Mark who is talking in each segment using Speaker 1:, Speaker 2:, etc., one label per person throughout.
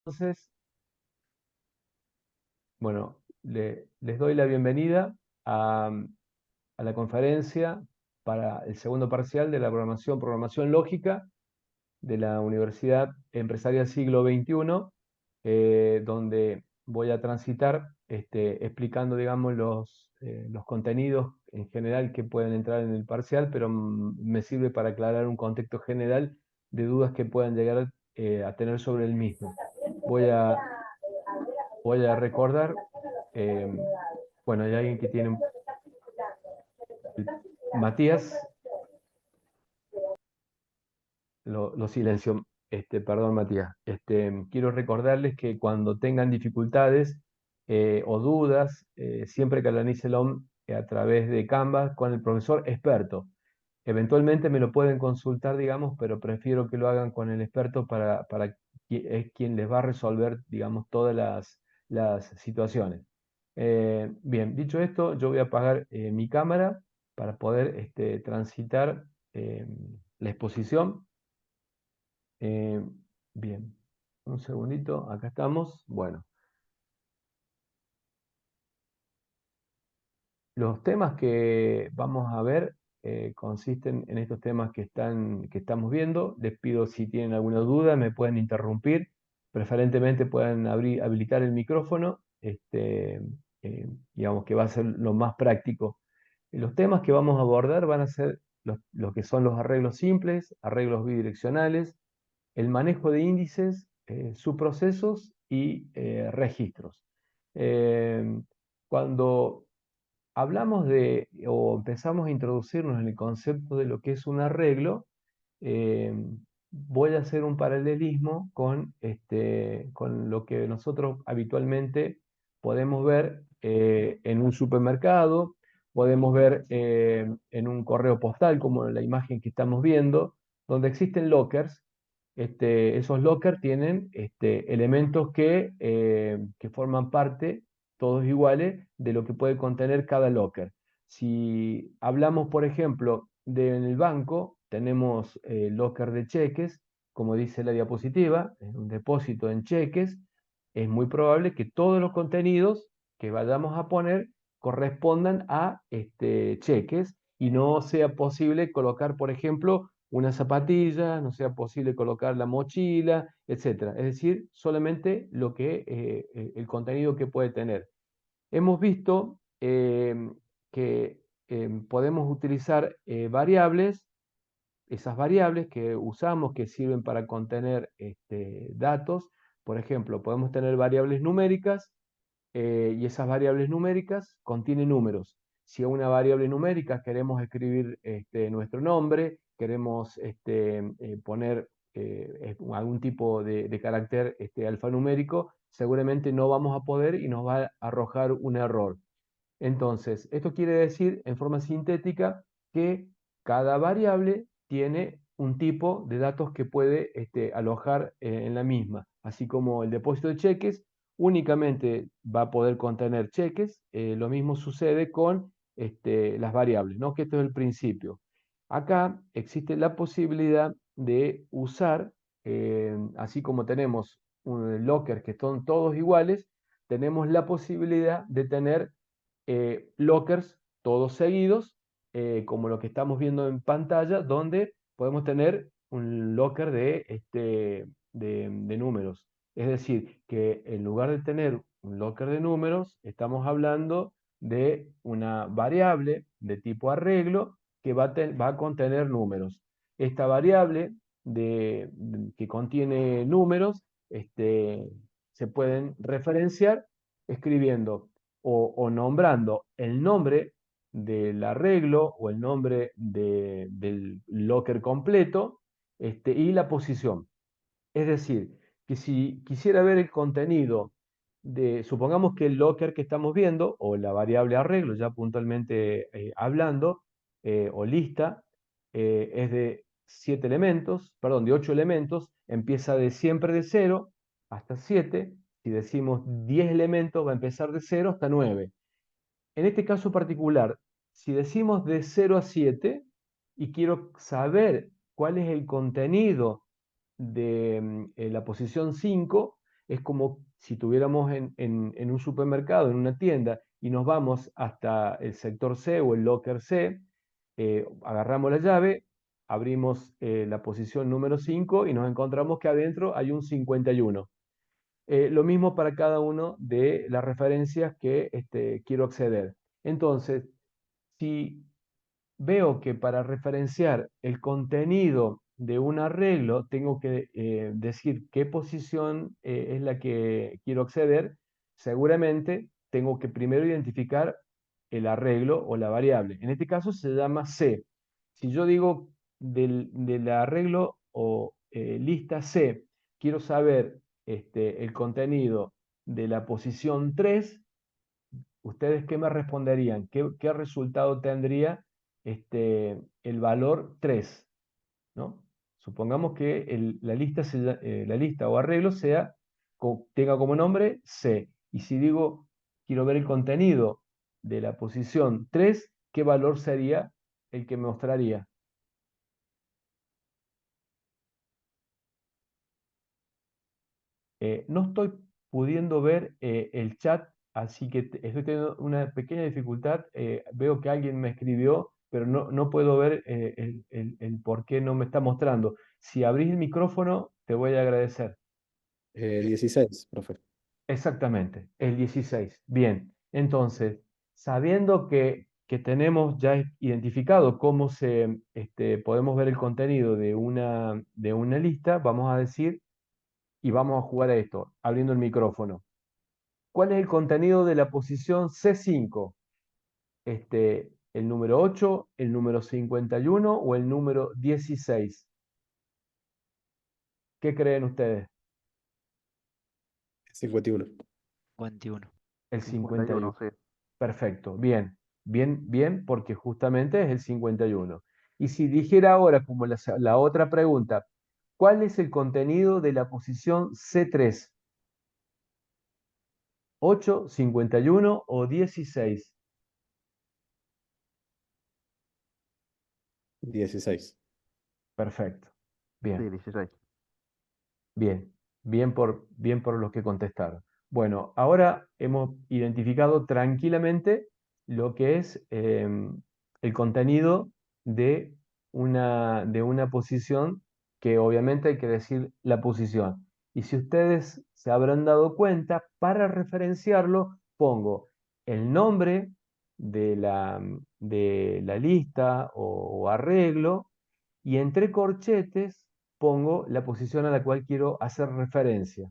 Speaker 1: Entonces, bueno, les doy la bienvenida a la conferencia para el segundo parcial de la programación lógica de la Universidad Empresarial Siglo XXI, donde voy a transitar explicando, digamos, los contenidos en general que pueden entrar en el parcial, pero me sirve para aclarar un contexto general de dudas que puedan llegar a tener sobre el mismo. Voy a, voy a recordar, eh, bueno, hay alguien que tiene Matías, lo silencio. Perdón, Matías. Quiero recordarles que cuando tengan dificultades o dudas, siempre canalícenlo a través de Canva con el profesor experto. Eventualmente me lo pueden consultar, digamos, pero prefiero que lo hagan con el experto para que es quien les va a resolver, digamos, todas las situaciones. Bien, dicho esto, yo voy a apagar mi cámara para poder transitar la exposición. Eh, bien, un segundito, acá estamos. Bueno, los temas que vamos a ver consisten en estos temas que estamos viendo. Les pido si tienen alguna duda, me pueden interrumpir. Preferentemente pueden habilitar el micrófono, digamos que va a ser lo más práctico. Los temas que vamos a abordar van a ser los que son los arreglos simples, arreglos bidireccionales, el manejo de índices, subprocesos y registros. Eh, Cuando hablamos o empezamos a introducirnos en el concepto de lo que es un arreglo, eh, voy a hacer un paralelismo con lo que nosotros habitualmente podemos ver en un supermercado, podemos ver en un correo postal, como en la imagen que estamos viendo, donde existen lockers. Esos lockers tienen elementos que forman parte, todos iguales, de lo que puede contener cada locker. Si hablamos, por ejemplo, en el banco, tenemos locker de cheques, como dice la diapositiva, es un depósito en cheques. Es muy probable que todos los contenidos que vayamos a poner correspondan a cheques y no sea posible colocar, por ejemplo, una zapatilla, no sea posible colocar la mochila, etcétera. Es decir, solamente el contenido que puede tener. Hemos visto que podemos utilizar variables, esas variables que usamos que sirven para contener datos. Por ejemplo, podemos tener variables numéricas y esas variables numéricas contienen números. Si a una variable numérica queremos escribir nuestro nombre, queremos poner algún tipo de carácter alfanumérico, seguramente no vamos a poder y nos va a arrojar un error. Entonces, esto quiere decir en forma sintética que cada variable tiene un tipo de datos que puede alojar en la misma, así como el depósito de cheques únicamente va a poder contener cheques. Lo mismo sucede con las variables, ¿no? Que esto es el principio. Acá existe la posibilidad de usar, así como tenemos un locker que son todos iguales, tenemos la posibilidad de tener lockers todos seguidos, como lo que estamos viendo en pantalla, donde podemos tener un locker de números. Es decir, que en lugar de tener un locker de números, estamos hablando de una variable de tipo arreglo que va a contener números. Esta variable que contiene números se pueden referenciar escribiendo o nombrando el nombre del arreglo o el nombre del locker completo y la posición. Es decir, que si quisiera ver el contenido supongamos que el locker que estamos viendo, o la variable arreglo, ya puntualmente hablando, o lista, es de 7 elementos, perdón, de 8 elementos, empieza siempre de 0 hasta 7. Si decimos 10 elementos, va a empezar de 0 hasta 9. En este caso particular, si decimos de 0 a 7 y quiero saber cuál es el contenido de la posición 5, es como si tuviéramos en un supermercado, en una tienda, y nos vamos hasta el sector C o el locker C, agarramos la llave, abrimos la posición número 5 y nos encontramos que adentro hay un 51. Lo mismo para cada uno de las referencias que quiero acceder. Entonces, si veo que para referenciar el contenido de un arreglo tengo que decir qué posición es la que quiero acceder, seguramente tengo que primero identificar el arreglo o la variable. En este caso se llama C. Si yo digo del arreglo o lista C, quiero saber el contenido de la posición 3. ¿Ustedes qué me responderían? ¿Qué resultado tendría el valor 3? ¿No? Supongamos que la lista o arreglo tenga como nombre C. Y si digo, quiero ver el contenido de la posición 3, ¿qué valor sería el que me mostraría? No estoy pudiendo ver el chat, así que estoy teniendo una pequeña dificultad. Veo que alguien me escribió, pero no puedo ver el por qué no me está mostrando. Si abrís el micrófono, te voy a agradecer.
Speaker 2: 16, profe.
Speaker 1: Exactamente, el 16. Bien, entonces, sabiendo que tenemos ya identificado cómo podemos ver el contenido de una lista, vamos a decir, y vamos a jugar a esto, abriendo el micrófono. ¿Cuál es el contenido de la posición C5? ¿El número 8, el número 51 o el número 16? ¿Qué creen ustedes?
Speaker 2: 51.
Speaker 3: 51.
Speaker 1: El 51.
Speaker 4: 51, sí.
Speaker 1: Perfecto, bien, bien, bien, porque justamente es el 51. Y si dijera ahora, como la otra pregunta, ¿cuál es el contenido de la posición C3? ¿8, 51 o 16?
Speaker 2: 16.
Speaker 1: Perfecto,
Speaker 4: Sí,
Speaker 1: bien.
Speaker 4: 16.
Speaker 1: Bien, bien por los que contestaron. Bueno, ahora hemos identificado tranquilamente lo que es el contenido de una posición, que obviamente hay que decir la posición. Y si ustedes se habrán dado cuenta, para referenciarlo pongo el nombre de la lista o arreglo, y entre corchetes pongo la posición a la cual quiero hacer referencia.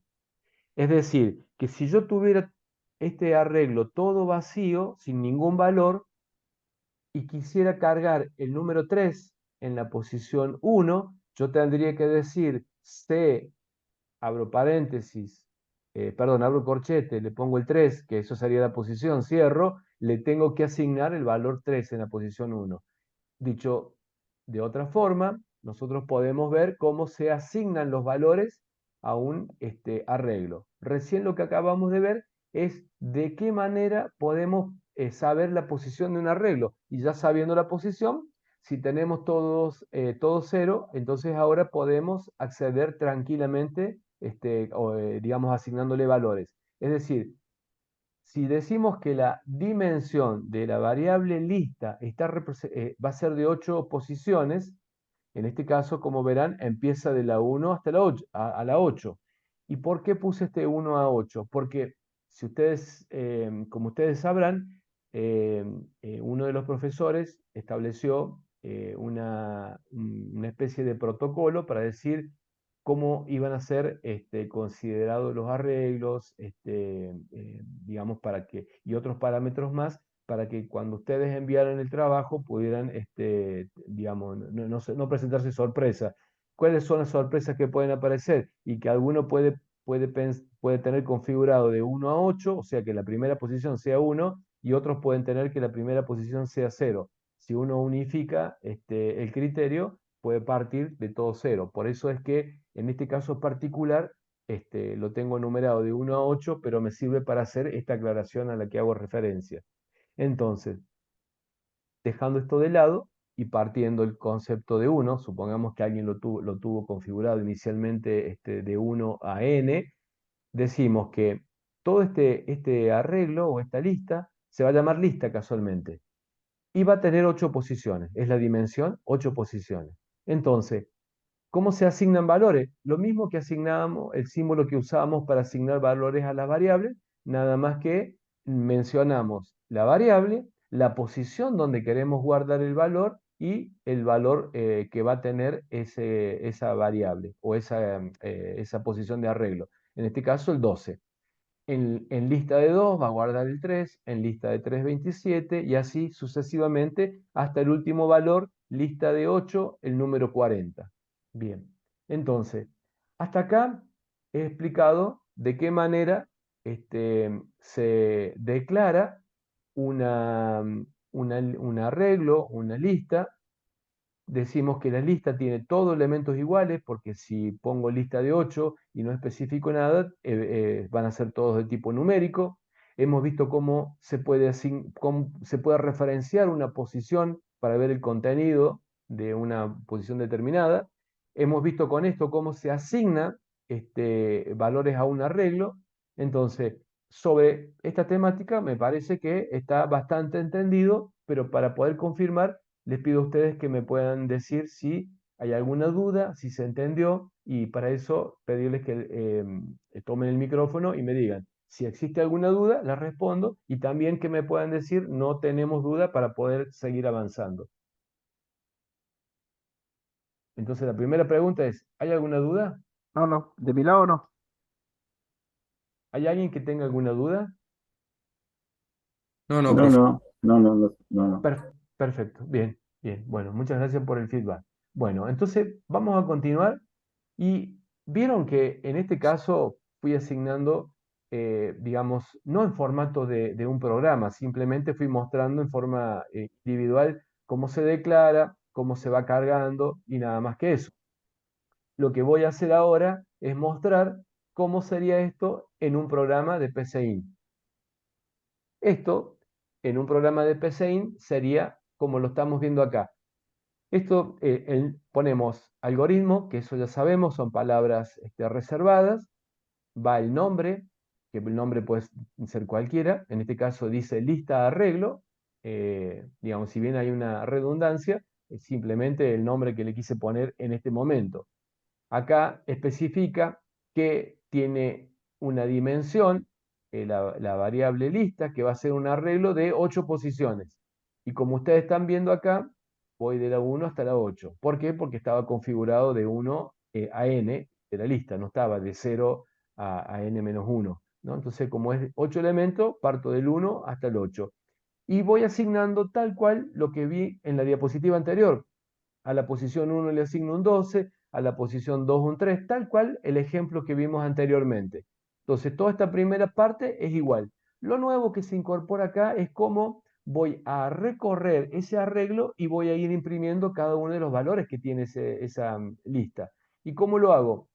Speaker 1: Es decir, que si yo tuviera este arreglo todo vacío, sin ningún valor, y quisiera cargar el número 3 en la posición 1, yo tendría que decir C, abro paréntesis, perdón, abro corchete, le pongo el 3, que eso sería la posición, cierro, le tengo que asignar el valor 3 en la posición 1. Dicho de otra forma, nosotros podemos ver cómo se asignan los valores a un arreglo. Recién lo que acabamos de ver es de qué manera podemos saber la posición de un arreglo. Y ya sabiendo la posición, si tenemos todo cero, entonces ahora podemos acceder tranquilamente, digamos, asignándole valores. Es decir, si decimos que la dimensión de la variable lista va a ser de 8 posiciones, en este caso, como verán, empieza de la 1 hasta la 8, a la 8. ¿Y por qué puse este 1 a 8? Porque si ustedes, como ustedes sabrán, eh, uno de los profesores estableció una especie de protocolo para decir cómo iban a ser considerados los arreglos, digamos, y otros parámetros más, para que cuando ustedes enviaran el trabajo pudieran, digamos, no presentarse sorpresa. ¿Cuáles son las sorpresas que pueden aparecer? Y que alguno puede tener configurado de 1 a 8, o sea que la primera posición sea 1, y otros pueden tener que la primera posición sea 0. Si uno unifica el criterio, puede partir de todo 0. Por eso es que en este caso particular lo tengo numerado de 1 a 8, pero me sirve para hacer esta aclaración a la que hago referencia. Entonces, dejando esto de lado y partiendo el concepto de 1, supongamos que alguien lo tuvo configurado inicialmente de 1 a n, decimos que todo este arreglo o esta lista se va a llamar lista casualmente y va a tener 8 posiciones. Es la dimensión, 8 posiciones. Entonces, ¿cómo se asignan valores? Lo mismo que asignábamos, el símbolo que usábamos para asignar valores a las variables, nada más que mencionamos la variable, la posición donde queremos guardar el valor y el valor que va a tener esa variable o esa posición de arreglo. En este caso, el 12. En lista de 2 va a guardar el 3, en lista de 3 27 y así sucesivamente hasta el último valor, lista de 8 el número 40. Bien, entonces, hasta acá he explicado de qué manera se declara un arreglo, una lista. Decimos que la lista tiene todos elementos iguales, porque si pongo lista de 8 y no especifico nada, van a ser todos de tipo numérico. Hemos visto cómo se puede referenciar una posición para ver el contenido de una posición determinada. Hemos visto con esto cómo se asigna valores a un arreglo. Entonces, sobre esta temática me parece que está bastante entendido, pero para poder confirmar les pido a ustedes que me puedan decir si hay alguna duda, si se entendió, y para eso pedirles que tomen el micrófono y me digan si existe alguna duda, la respondo, y también que me puedan decir no tenemos duda para poder seguir avanzando. Entonces la primera pregunta es, ¿hay alguna duda?
Speaker 3: No, no, de mi lado no.
Speaker 1: ¿Hay alguien que tenga alguna duda?
Speaker 2: No, no,
Speaker 4: No,
Speaker 2: profe.
Speaker 4: no, no, no, no, no, no.
Speaker 1: Perfecto, bien, bien. Bueno, muchas gracias por el feedback. Bueno, entonces vamos a continuar y vieron que en este caso fui asignando, digamos, no en formato de un programa, simplemente fui mostrando en forma individual cómo se declara, cómo se va cargando y nada más que eso. Lo que voy a hacer ahora es mostrar cómo sería esto en un programa de PCIN. Esto, en un programa de PCIN, sería como lo estamos viendo acá. Esto ponemos algoritmo, que eso ya sabemos, son palabras reservadas, va el nombre, que el nombre puede ser cualquiera, en este caso dice lista de arreglo, digamos, si bien hay una redundancia, es simplemente el nombre que le quise poner en este momento. Acá especifica que tiene una dimensión, la variable lista, que va a ser un arreglo de 8 posiciones. Y como ustedes están viendo acá, voy de la 1 hasta la 8. ¿Por qué? Porque estaba configurado de 1 a n de la lista, no estaba de 0 a n-1. ¿No? Entonces, como es 8 elementos, parto del 1 hasta el 8. Y voy asignando tal cual lo que vi en la diapositiva anterior. A la posición 1 le asigno un 12, a la posición 2 un 3, tal cual el ejemplo que vimos anteriormente. Entonces, toda esta primera parte es igual. Lo nuevo que se incorpora acá es cómo voy a recorrer ese arreglo y voy a ir imprimiendo cada uno de los valores que tiene esa lista. ¿Y cómo lo hago?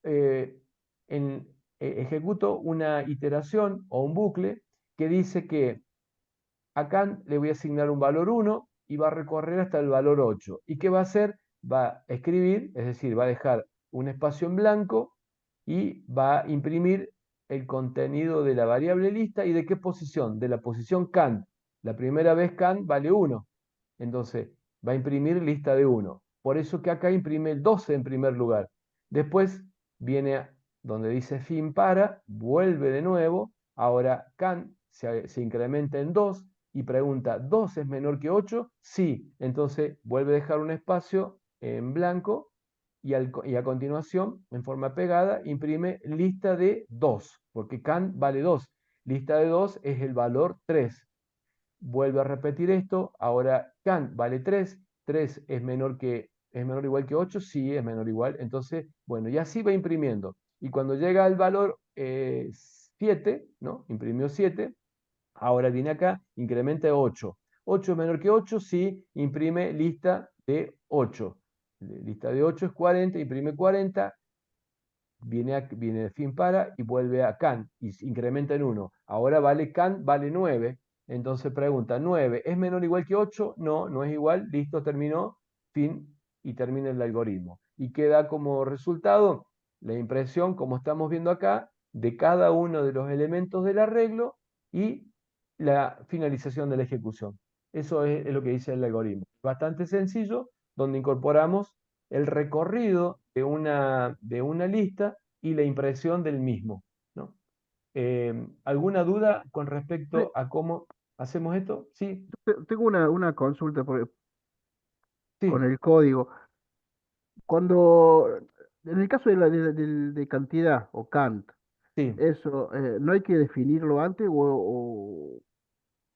Speaker 1: Eh, Ejecuto una iteración o un bucle que dice que acá le voy a asignar un valor 1 y va a recorrer hasta el valor 8. ¿Y qué va a hacer? Va a escribir, es decir, va a dejar un espacio en blanco y va a imprimir el contenido de la variable lista y de qué posición, de la posición CAN. La primera vez CAN vale 1, entonces va a imprimir lista de 1. Por eso que acá imprime el 12 en primer lugar. Después viene donde dice fin para, vuelve de nuevo, ahora CAN se incrementa en 2 y pregunta, ¿2 es menor que 8? Sí, entonces vuelve a dejar un espacio en blanco y a continuación, en forma pegada, imprime lista de 2, porque CAN vale 2. Lista de 2 es el valor 3. Vuelve a repetir esto, ahora CAN vale 3. 3 es menor o igual que 8, sí, es menor o igual. Entonces, bueno, y así va imprimiendo. Y cuando llega al valor 7, ¿no? Imprimió 7. Ahora viene acá, incrementa 8. 8 es menor que 8, sí, imprime lista de 8. Lista de 8 es 40, imprime 40, viene fin para y vuelve a CAN y se incrementa en 1. Ahora vale CAN, vale 9. Entonces pregunta, ¿9 es menor o igual que 8? No, no es igual, listo, terminó, fin y termina el algoritmo. Y queda como resultado la impresión, como estamos viendo acá, de cada uno de los elementos del arreglo y la finalización de la ejecución. Eso es lo que dice el algoritmo. Bastante sencillo, donde incorporamos el recorrido de una lista y la impresión del mismo, ¿no? ¿Alguna duda con
Speaker 3: Sí,
Speaker 1: respecto a cómo hacemos esto? Sí,
Speaker 3: tengo una consulta con
Speaker 1: sí,
Speaker 3: el código. Cuando, en el caso de cantidad o Kant,
Speaker 1: sí.
Speaker 3: eso, ¿no hay que definirlo antes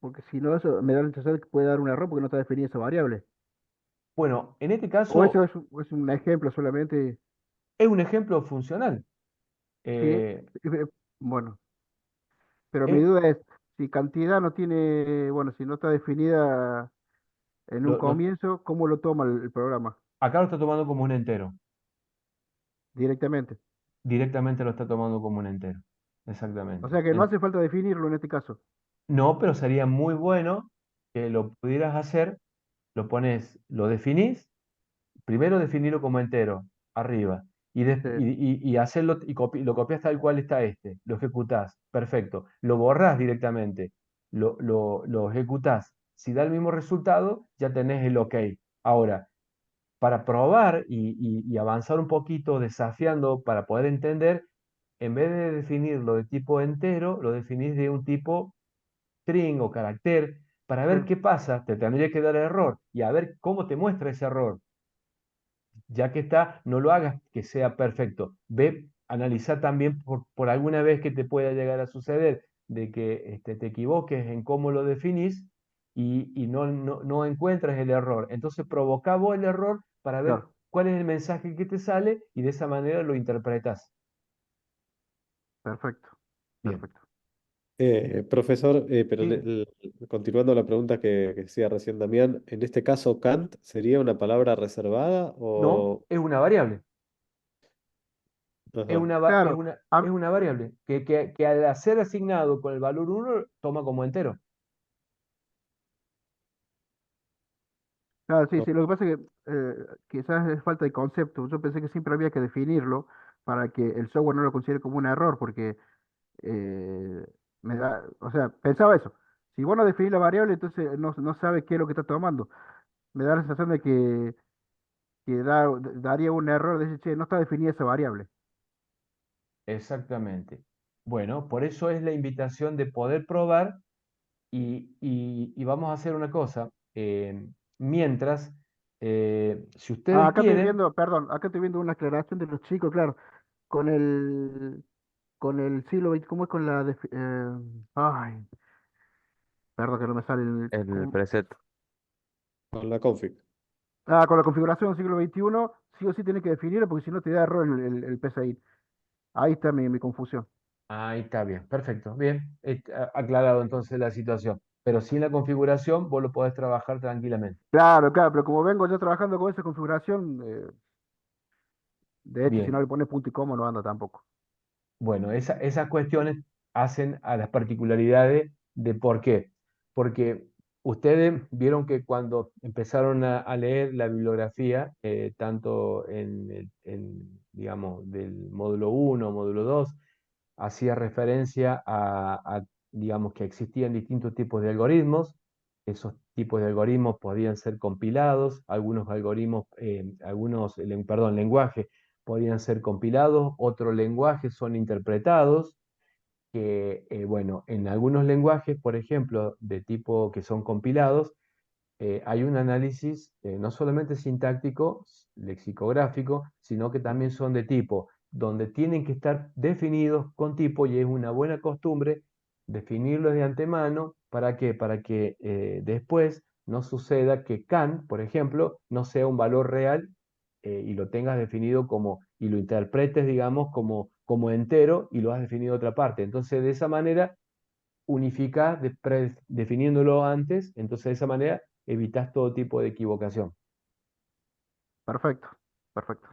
Speaker 3: porque si no, eso me da la sensación de que puede dar un error porque no está definida esa variable?
Speaker 1: Bueno, en este
Speaker 3: O eso
Speaker 1: caso
Speaker 3: es un ejemplo solamente.
Speaker 1: es un ejemplo funcional.
Speaker 3: Sí,
Speaker 1: Eh,
Speaker 3: bueno, pero mi
Speaker 1: es-
Speaker 3: duda es, si cantidad no tiene, bueno, si no está definida en un
Speaker 1: lo- lo-
Speaker 3: comienzo, ¿cómo lo toma el programa?
Speaker 1: acá lo está tomando como un entero.
Speaker 3: Directamente.
Speaker 1: Directamente lo está tomando como un entero.
Speaker 3: O
Speaker 1: Exactamente.
Speaker 3: sea que no hace falta definirlo en este caso.
Speaker 1: No, pero sería muy bueno que lo pudieras hacer. Lo pones, lo definís. Primero definirlo como entero, arriba,
Speaker 3: Sí,
Speaker 1: y hacerlo y lo copias tal cual está este, lo ejecutás, perfecto, lo borrás directamente, lo ejecutás. Si da el mismo resultado, ya tenés el OK. Ahora, para probar y avanzar un poquito desafiando para poder entender, en vez de definirlo de tipo entero, lo definís de un tipo string o carácter, para
Speaker 3: sí,
Speaker 1: ver qué pasa, te tendría que dar error y a ver cómo te muestra ese error. Ya que está, no lo hagas que sea perfecto. Ve, analiza también por alguna vez que te pueda llegar a suceder de que te equivoques en cómo lo definís y no encuentres el error. Entonces provoca vos el error para ver
Speaker 3: claro,
Speaker 1: cuál es el mensaje que te sale y de esa manera lo interpretas.
Speaker 3: perfecto,
Speaker 1: Bien.
Speaker 3: perfecto.
Speaker 2: Profesor, pero
Speaker 1: Sí,
Speaker 2: continuando la pregunta que decía recién Damián, en este caso Kant sería una palabra reservada
Speaker 1: no,
Speaker 2: o...
Speaker 1: es una variable. Es
Speaker 2: Ajá.
Speaker 1: una,
Speaker 3: Claro,
Speaker 1: es una variable que al ser asignado con el valor uno toma como entero.
Speaker 3: claro, sí, sí, lo que pasa es que quizás es falta de concepto. Yo pensé que siempre había que definirlo para que el software no lo considere como un error, porque eh, o sea, pensaba eso. Si vos no definís la variable, entonces no sabe qué es lo que está tomando. Me da la sensación de que daría un error de decir, che, no está definida esa variable.
Speaker 1: Exactamente. Bueno, por eso es la invitación de poder probar y vamos a hacer una cosa. Mientras, si
Speaker 3: Ah,
Speaker 1: ustedes
Speaker 3: acá estoy
Speaker 1: quieren,
Speaker 3: viendo, perdón, acá estoy viendo una aclaración de los chicos, claro, con el siglo XX, ¿cómo es con ay, perdón que no me sale
Speaker 4: El preset.
Speaker 2: Con la config.
Speaker 3: con la configuración del siglo XXI, sí o sí tiene que definirlo porque si no te da error el PCI. Ahí está mi confusión.
Speaker 1: ahí está bien, perfecto, bien, aclarado entonces la situación. Pero sin la configuración, vos lo podés trabajar tranquilamente.
Speaker 3: Claro, claro, pero como vengo yo trabajando con esa configuración, de hecho, si no
Speaker 1: Bien.
Speaker 3: le pones punto y coma no anda tampoco.
Speaker 1: Bueno, esas cuestiones hacen a las particularidades de por qué. Porque ustedes vieron que cuando empezaron a leer la bibliografía, tanto digamos, del módulo uno módulo 2 hacía referencia digamos, que existían distintos tipos de algoritmos. Esos tipos de algoritmos podían ser compilados, algunos algoritmos, perdón, lenguajes podían ser compilados, otros lenguajes son interpretados, que, bueno, en algunos lenguajes, por ejemplo, de tipo que son compilados, hay un análisis no solamente sintáctico, lexicográfico, sino que también son de tipo, donde tienen que estar definidos con tipo y es una buena costumbre definirlos de antemano. ¿Para qué? Para que después no suceda que can, por ejemplo, no sea un valor real y lo tengas definido como, y lo interpretes, digamos, como entero y lo has definido de otra parte. Entonces, de esa manera unificás definiéndolo antes, entonces de esa manera evitas todo tipo de equivocación.
Speaker 3: Perfecto, perfecto.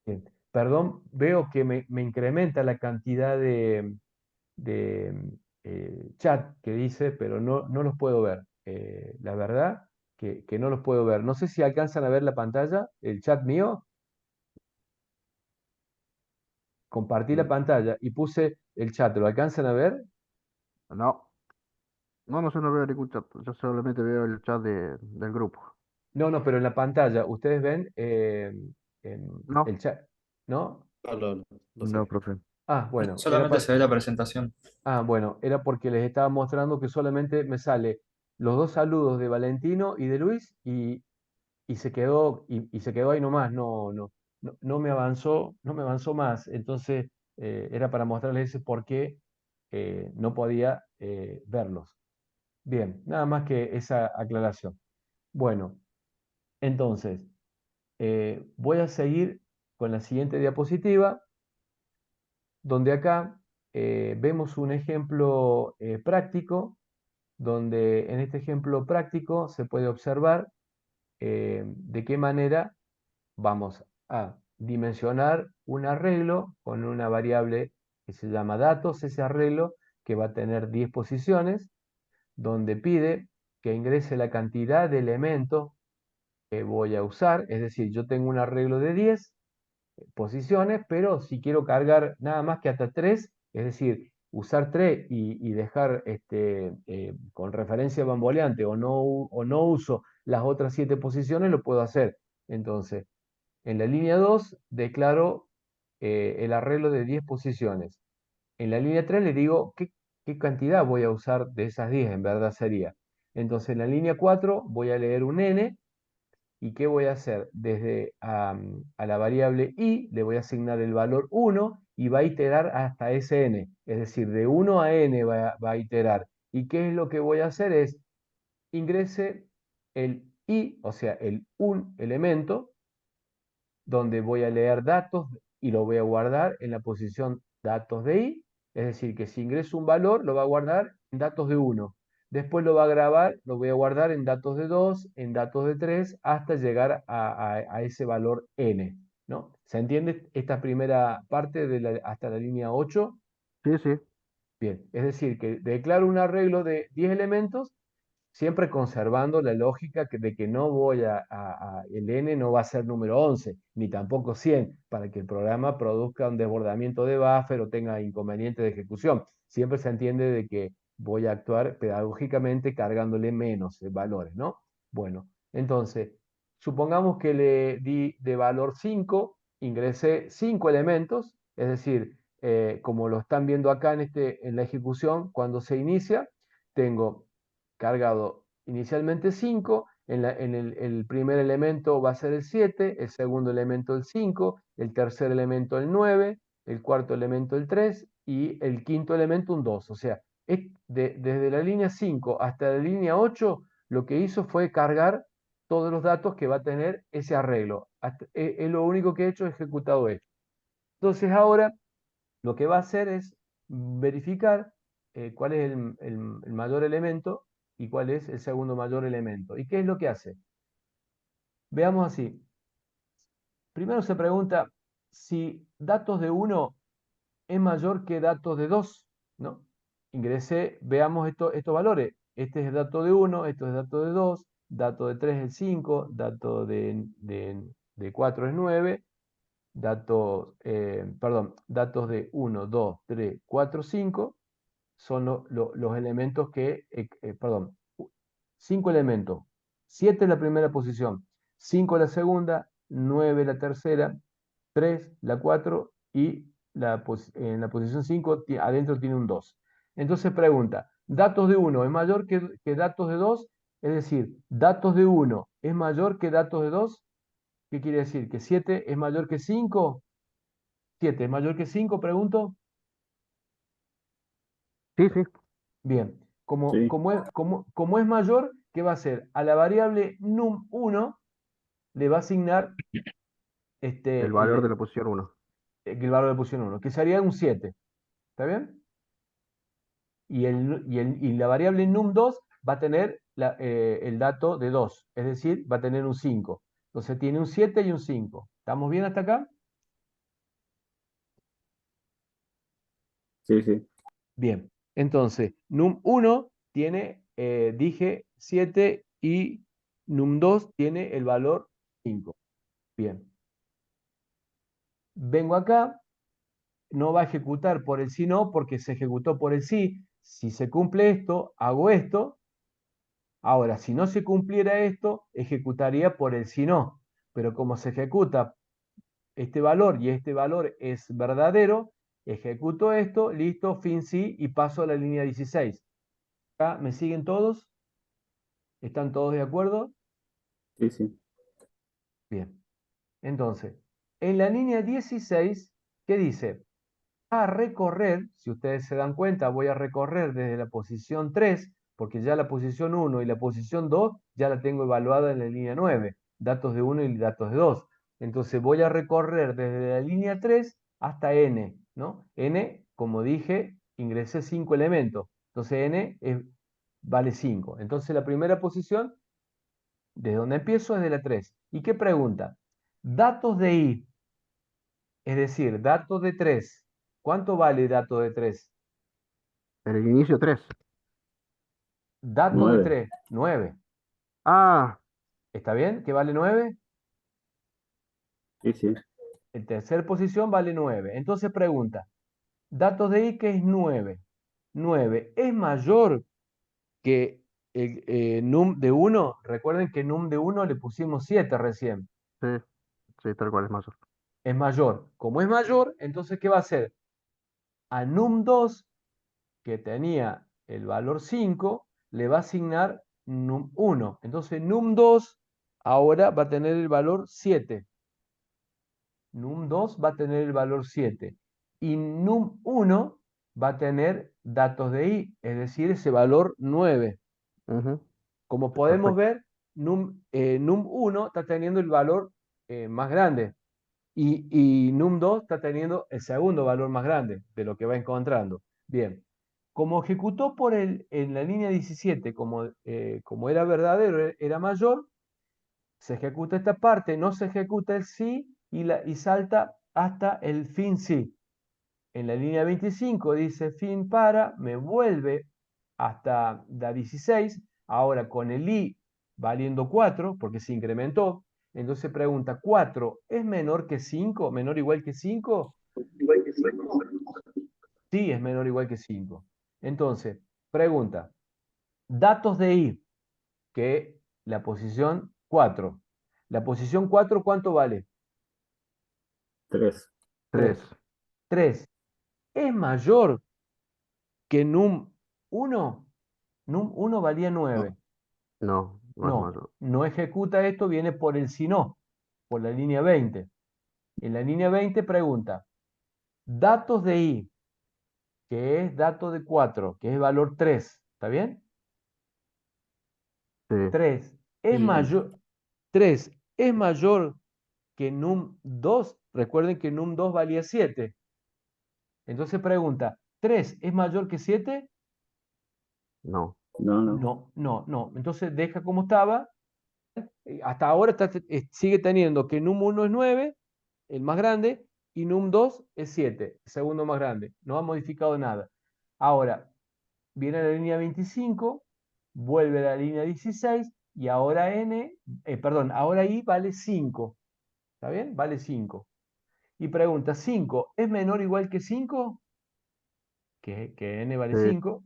Speaker 1: Bien. Perdón, veo que me incrementa la cantidad de chat que dice, pero no los puedo ver. La verdad que no los puedo ver. No sé si alcanzan a ver la pantalla, el chat mío. compartí la
Speaker 3: Mm.
Speaker 1: pantalla y puse el chat. ¿Lo alcanzan a ver?
Speaker 3: No, no, yo no veo ningún chat. Yo solamente veo el chat del grupo.
Speaker 1: No, no, pero en la pantalla ustedes ven el
Speaker 3: No,
Speaker 1: chat, ¿no?
Speaker 2: No, no, no, no se
Speaker 3: no,
Speaker 2: ve.
Speaker 3: profe.
Speaker 1: Ah,
Speaker 4: No,
Speaker 1: bueno,
Speaker 4: solamente se ve la presentación.
Speaker 1: era porque les estaba mostrando que solamente me sale los dos saludos de Valentino y de Luis y se quedó ahí nomás, no me avanzó, no me avanzó más. Entonces era para mostrarles ese por qué no podía verlos. Bien, nada más que esa aclaración. Bueno, entonces voy a seguir con la siguiente diapositiva, donde acá vemos un ejemplo práctico, donde en este ejemplo práctico se puede observar de qué manera vamos a dimensionar un arreglo con una variable que se llama datos, ese arreglo que va a tener 10 posiciones, donde pide que ingrese la cantidad de elementos que voy a usar, es decir, yo tengo un arreglo de 10 posiciones, pero si quiero cargar nada más que hasta 3, es decir, usar 3 y dejar con referencia bamboleante o no uso las otras 7 posiciones, lo puedo hacer. Entonces, en la línea 2 declaro el arreglo de 10 posiciones. En la línea 3 le digo qué cantidad voy a usar de esas 10, en verdad sería. Entonces, en la línea 4 voy a leer un n. ¿Y qué voy a hacer? Desde a la variable i le voy a asignar el valor 1 y va a iterar hasta ese n. Es decir, de 1 a n va a iterar. ¿Y qué es lo que voy a hacer? Es ingrese el i, o sea, el un elemento, donde voy a leer datos y lo voy a guardar en la posición datos de i. Es decir, que si ingreso un valor, lo va a guardar en datos de 1. Después lo va a grabar, lo voy a guardar en datos de 2, en datos de 3, hasta llegar a ese valor n, ¿no? ¿Se entiende esta primera parte hasta la línea 8?
Speaker 3: Sí, sí.
Speaker 1: Bien, es decir, que declaro un arreglo de 10 elementos, siempre conservando la lógica de que no voy el n no va a ser número 11, ni tampoco 100, para que el programa produzca un desbordamiento de buffer o tenga inconveniente de ejecución. Siempre se entiende de que voy a actuar pedagógicamente cargándole menos valores, ¿no? Bueno, entonces, supongamos que le di de valor 5, ingresé 5 elementos, es decir, como lo están viendo acá en la ejecución, cuando se inicia, tengo cargado inicialmente 5, el primer elemento va a ser el 7, el segundo elemento el 5, el tercer elemento el 9, el cuarto elemento el 3 y el quinto elemento un 2. O sea, desde la línea 5 hasta la línea 8, lo que hizo fue cargar todos los datos que va a tener ese arreglo. Es lo único que he hecho, he ejecutado esto. Entonces ahora lo que va a hacer es verificar cuál es el mayor elemento y cuál es el segundo mayor elemento. ¿Y qué es lo que hace? Veamos así. Primero se pregunta si datos de 1 es mayor que datos de 2, ¿no? Ingresé, veamos estos valores. Este es el dato de 1, esto es dato de 2, dato de 3 es 5, dato de 4 es 9, datos de 1, 2, 3, 4, 5 son los elementos perdón, 5 elementos. 7 es la primera posición, 5 la segunda, 9 la tercera, 3 la 4 y en la posición 5 adentro tiene un 2. Entonces pregunta, ¿datos de 1 es mayor que datos de 2? Es decir, ¿datos de 1 es mayor que datos de 2? ¿Qué quiere decir? ¿Que 7 es mayor que 5? ¿7 es mayor que 5? Pregunto.
Speaker 3: Sí, sí.
Speaker 1: Bien,
Speaker 2: Sí,
Speaker 1: como es mayor, ¿qué va a hacer? A la variable num1 le va a asignar
Speaker 3: El
Speaker 1: este,
Speaker 3: valor de la posición 1.
Speaker 1: el valor de posición 1, que sería un 7. ¿Está bien? Y la variable num2 va a tener el dato de 2, es decir, va a tener un 5. Entonces tiene un 7 y un 5. ¿Estamos bien hasta acá?
Speaker 2: sí, sí.
Speaker 1: Bien, entonces num1 tiene, dije, 7 y num2 tiene el valor 5. Bien, vengo acá, no va a ejecutar por el sí no, porque se ejecutó por el sí. Si se cumple esto, hago esto. Ahora, si no se cumpliera esto, ejecutaría por el sí no. Pero como se ejecuta este valor y este valor es verdadero, ejecuto esto, listo, fin sí, y paso a la línea 16. ¿Acá me siguen todos? ¿Están todos de acuerdo?
Speaker 4: Sí, sí.
Speaker 1: Bien. Entonces, en la línea 16, ¿qué dice? A recorrer, si ustedes se dan cuenta, voy a recorrer desde la posición 3, porque ya la posición 1 y la posición 2 ya la tengo evaluada en la línea 9, datos de 1 y datos de 2. Entonces voy a recorrer desde la línea 3 hasta n, ¿no? N, como dije, ingresé 5 elementos, entonces vale 5. Entonces la primera posición, desde donde empiezo, es de la 3. ¿Y qué pregunta? Datos de i, es decir, datos de 3. ¿Cuánto vale datos de 3?
Speaker 3: En el inicio 3.
Speaker 1: Datos de
Speaker 4: 9.
Speaker 1: 3, 9.
Speaker 3: Ah,
Speaker 1: ¿Está bien? ¿Que vale 9?
Speaker 4: Sí, sí.
Speaker 1: En tercera posición vale 9. Entonces pregunta, datos de i, ¿qué es 9? 9 es mayor que el num de 1. Recuerden que num de 1 le pusimos 7 recién.
Speaker 3: sí, sí, tal cual es más.
Speaker 1: Es mayor. Como es mayor, entonces ¿qué va a hacer? A num 2, que tenía el valor 5, le va a asignar num 1. Entonces num 2 ahora va a tener el valor 7. Num2 va a tener el valor 7 y num1 va a tener datos de i, es decir, ese valor 9.
Speaker 3: Ujú,
Speaker 1: Como podemos
Speaker 3: perfecto.
Speaker 1: ver, num1 está teniendo el valor más grande y num2 está teniendo el segundo valor más grande de lo que va encontrando. Bien, como ejecutó en la línea 17, como era verdadero, era mayor, se ejecuta esta parte, no se ejecuta el sí y salta hasta el fin sí. En la línea 25 dice fin para, me vuelve hasta la 16, ahora con el i valiendo 4, porque se incrementó. Entonces pregunta, ¿4 es menor que 5? ¿Menor o igual que 5? Sí, es menor o igual que 5. Entonces, pregunta, datos de i, que la posición 4. La posición 4, ¿cuánto vale?
Speaker 4: 3.
Speaker 3: 3.
Speaker 1: 3. 3 es mayor que num1. Num1 valía
Speaker 4: No.
Speaker 1: 9.
Speaker 3: No, no es
Speaker 1: No,
Speaker 3: mayor.
Speaker 1: no ejecuta esto, viene por el si no, por la línea 20. En la línea 20 pregunta, datos de i, que es dato de 4, que es valor 3. ¿Está bien?
Speaker 3: Sí,
Speaker 1: 3 es
Speaker 4: Sí.
Speaker 1: mayor, 3 es mayor que num2. Recuerden que num2 valía 7. Entonces pregunta, ¿3 es mayor que 7?
Speaker 3: no.
Speaker 4: No, no.
Speaker 1: No, no, no. Entonces deja como estaba. Hasta ahora sigue teniendo que num1 es 9, el más grande, y num2 es 7, el segundo más grande. No ha modificado nada. Ahora, viene la línea 25, vuelve a la línea 16, y ahora perdón, ahora i vale 5. ¿Está bien? Vale 5. Y pregunta, ¿5 es menor o igual que 5? Que n vale
Speaker 3: Sí,
Speaker 1: 5.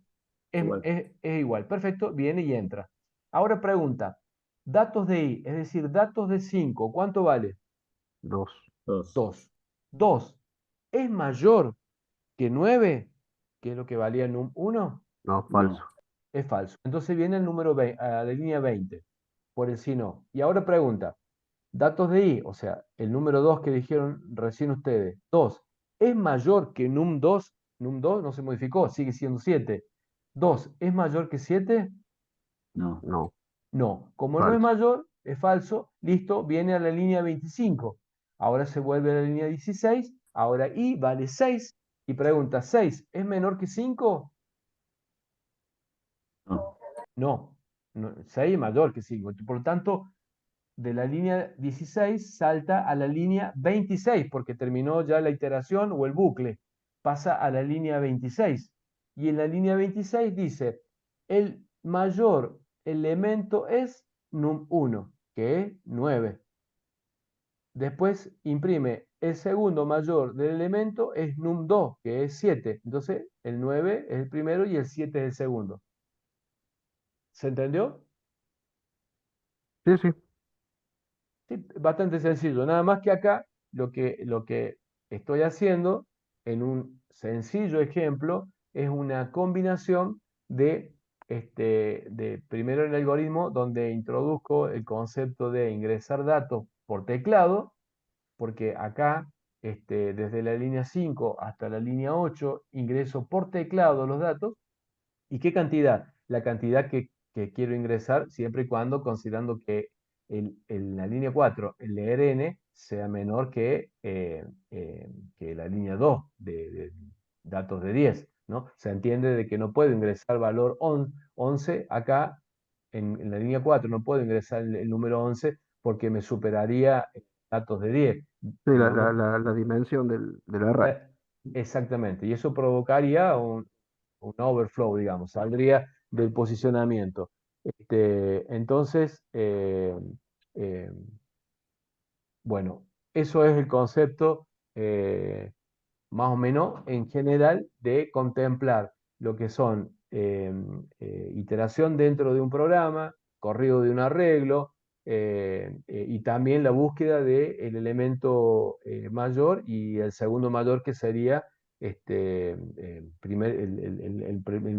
Speaker 4: Igual.
Speaker 1: Es igual. Perfecto, viene y entra. Ahora pregunta, datos de i, es decir, datos de 5, ¿cuánto vale?
Speaker 3: 2.
Speaker 4: 2.
Speaker 1: 2. 2 es mayor que 9, que es lo que valía en un 1.
Speaker 3: No, falso.
Speaker 4: No.
Speaker 1: Es falso. Entonces viene el número 20, a la línea 20, por el sí no. Y ahora pregunta, datos de i, o sea, el número 2 que dijeron recién ustedes, 2 es mayor que num2. Num2 no se modificó, sigue siendo 7. 2 es mayor que 7.
Speaker 4: No.
Speaker 3: No,
Speaker 1: No, como no es
Speaker 3: falso.
Speaker 1: mayor, es falso, listo, viene a la línea 25. Ahora se vuelve a la línea 16, ahora i vale 6 y pregunta, ¿6 es menor que 5?
Speaker 4: No.
Speaker 1: No, 6 es mayor que 5. Por lo tanto, de la línea 16 salta a la línea 26 porque terminó ya la iteración o el bucle. Pasa a la línea 26. Y en la línea 26 dice, el mayor elemento es num1, que es 9. Después imprime el segundo mayor del elemento es num2, que es 7. Entonces, el 9 es el primero y el 7 es el segundo. ¿Se entendió?
Speaker 3: Sí, sí.
Speaker 1: Sí, bastante sencillo. Nada más que acá lo que estoy haciendo en un sencillo ejemplo es una combinación de primero el algoritmo donde introduzco el concepto de ingresar datos por teclado, porque acá desde la línea 5 hasta la línea 8 ingreso por teclado los datos. ¿Y qué cantidad? La cantidad que quiero ingresar siempre y cuando considerando que la línea 4, el ERN, sea menor que la línea 2 de datos de 10, ¿no? Se entiende de que no puedo ingresar valor 11 acá en la línea 4, no puedo ingresar el número 11 porque me superaría datos de 10.
Speaker 3: Sí,
Speaker 1: Digamos,
Speaker 3: la dimensión del array.
Speaker 1: eh, exactamente, y eso provocaría un overflow, digamos, saldría del posicionamiento. Entonces, eh, bueno, eso es el concepto más o menos en general de contemplar lo que son iteración dentro de un programa, corrido de un arreglo, y también la búsqueda del elemento mayor y el segundo mayor que sería el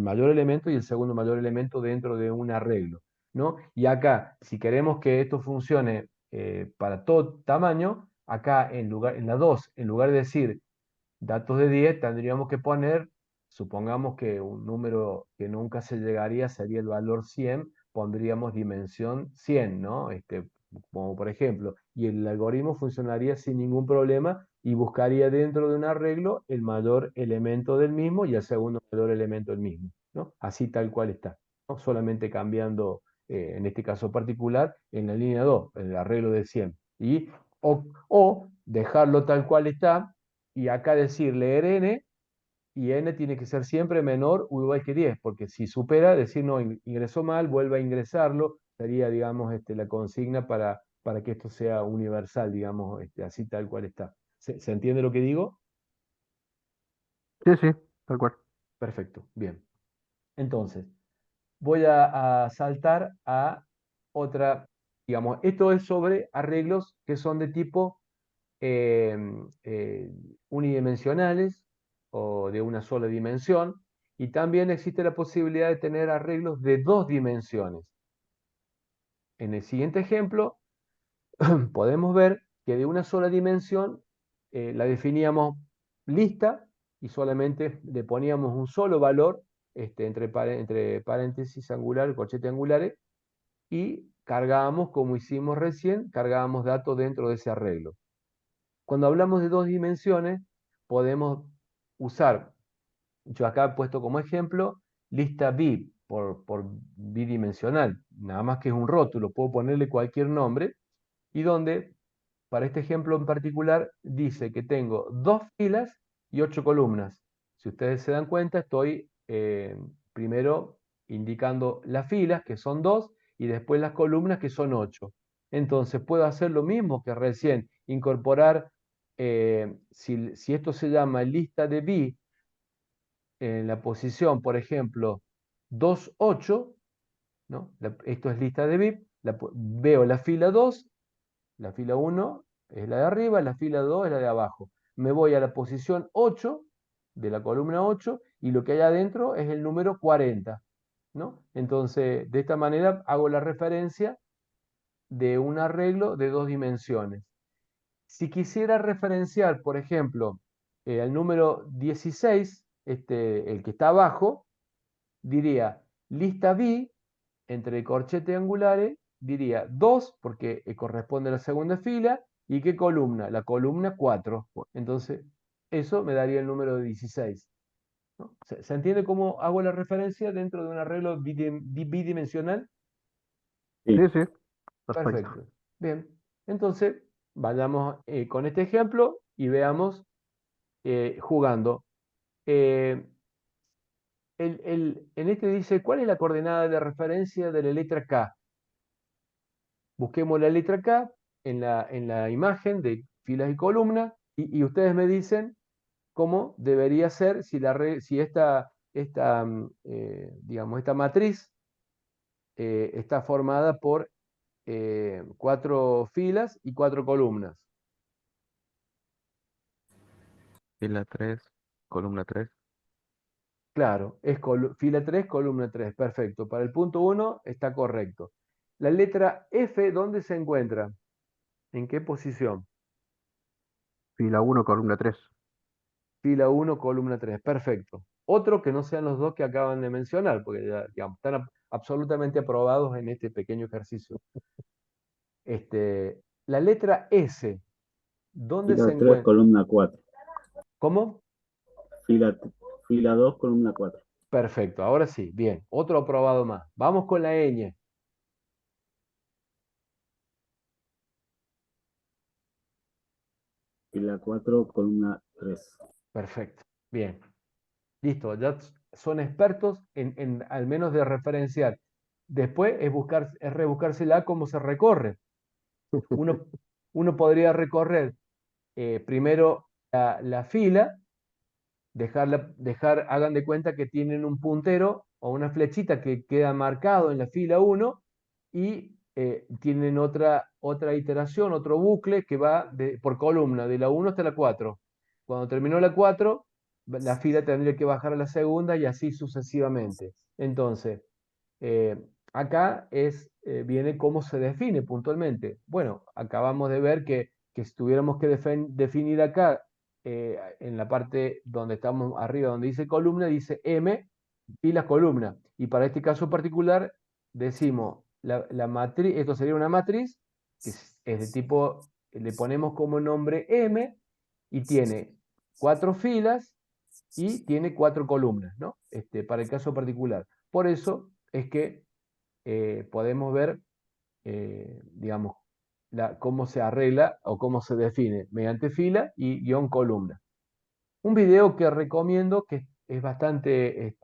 Speaker 1: mayor elemento y el segundo mayor elemento dentro de un arreglo, ¿no? Y acá, si queremos que esto funcione para todo tamaño, acá en la 2, en lugar de decir datos de 10 tendríamos que poner, supongamos que un número que nunca se llegaría sería el valor 100, pondríamos dimensión 100, ¿no? Como por ejemplo, y el algoritmo funcionaría sin ningún problema y buscaría dentro de un arreglo el mayor elemento del mismo y el segundo mayor elemento del mismo, ¿no? Así tal cual está, ¿no? Solamente cambiando, en este caso particular, en la línea 2, el arreglo de 100. O dejarlo tal cual está y acá decirle Rn y n tiene que ser siempre menor o igual que 10, porque si supera, decir no, ingresó mal, vuelve a ingresarlo, sería, digamos, la consigna para que esto sea universal, digamos, así tal cual está. ¿Se entiende lo que digo?
Speaker 3: Sí, sí, tal cual.
Speaker 1: Perfecto, bien. Entonces, voy a saltar a otra, digamos, esto es sobre arreglos que son de tipo eh, eh, unidimensionales o de una sola dimensión, y también existe la posibilidad de tener arreglos de dos dimensiones. En el siguiente ejemplo podemos ver que de una sola dimensión la definíamos lista y solamente le poníamos un solo valor entre paréntesis angular, corchete angulares, y cargábamos, como hicimos recién, cargábamos datos dentro de ese arreglo. Cuando hablamos de dos dimensiones, podemos usar, yo acá he puesto como ejemplo, lista B por bidimensional, nada más que es un rótulo, puedo ponerle cualquier nombre, y donde, para este ejemplo en particular, dice que tengo 2 filas y 8 columnas. Si ustedes se dan cuenta, estoy primero indicando las filas, que son 2, y después las columnas, que son 8. Entonces puedo hacer lo mismo que recién, incorporar, si esto se llama lista de B, en la posición, por ejemplo, 2, 8, ¿no? Esto es lista de BIP, veo la fila 2, la fila 1 es la de arriba, la fila 2 es la de abajo. Me voy a la posición 8 de la columna 8 y lo que hay adentro es el número 40, ¿no? Entonces, de esta manera hago la referencia de un arreglo de dos dimensiones. Si quisiera referenciar, por ejemplo, al número 16, el que está abajo, diría lista B, entre corchete angulares, diría 2, porque corresponde a la segunda fila, y ¿qué columna? La columna 4. Entonces, eso me daría el número de 16, ¿no? ¿Se entiende cómo hago la referencia dentro de un arreglo bidimensional?
Speaker 3: Sí,
Speaker 4: Sí.
Speaker 3: sí, perfecto.
Speaker 1: Perfecto. Bien. Entonces, vayamos con este ejemplo y veamos jugando. Eh, en este dice, ¿cuál es la coordenada de referencia de la letra K? Busquemos la letra K en la imagen de filas y columnas y ustedes me dicen cómo debería ser si, si digamos, esta matriz está formada por 4 filas y 4 columnas.
Speaker 5: Fila 3, columna 3.
Speaker 1: Claro, es fila 3, columna 3. Perfecto. Para el punto 1 está correcto. La letra F, ¿dónde se encuentra? ¿En qué posición?
Speaker 3: Fila 1, columna 3.
Speaker 1: Fila 1, columna 3. Perfecto. Otro que no sean los dos que acaban de mencionar, porque ya, digamos, están absolutamente aprobados en este pequeño ejercicio. La letra S, ¿dónde se
Speaker 4: Fila 3,
Speaker 1: encuentra?
Speaker 4: columna 4.
Speaker 1: ¿Cómo?
Speaker 4: Fila, fila 2, columna 4.
Speaker 1: Perfecto, ahora sí, bien. Otro aprobado más. Vamos con la ñ.
Speaker 4: Fila 4, columna 3.
Speaker 1: Perfecto, bien. Listo, ya son expertos en al menos de referenciar. Después es rebuscársela cómo se recorre. Uno, uno podría recorrer primero la fila, hagan de cuenta que tienen un puntero o una flechita que queda marcado en la fila 1 y tienen otra iteración, otro bucle que va por columna, de la 1 hasta la 4. Cuando terminó la 4, la fila tendría que bajar a la segunda y así sucesivamente. Entonces, eh, acá viene cómo se define puntualmente. Bueno, acabamos de ver que si tuviéramos que definir acá, en la parte donde estamos arriba, donde dice columna, dice M y la columna. Y para este caso particular, decimos, la matriz, esto sería una matriz, que es de tipo, le ponemos como nombre M y tiene 4 filas y tiene 4 columnas, ¿no? Para el caso particular. Por eso es que podemos ver, digamos, cómo se arregla o cómo se define mediante fila y guión columna. Un video que recomiendo, que es bastante,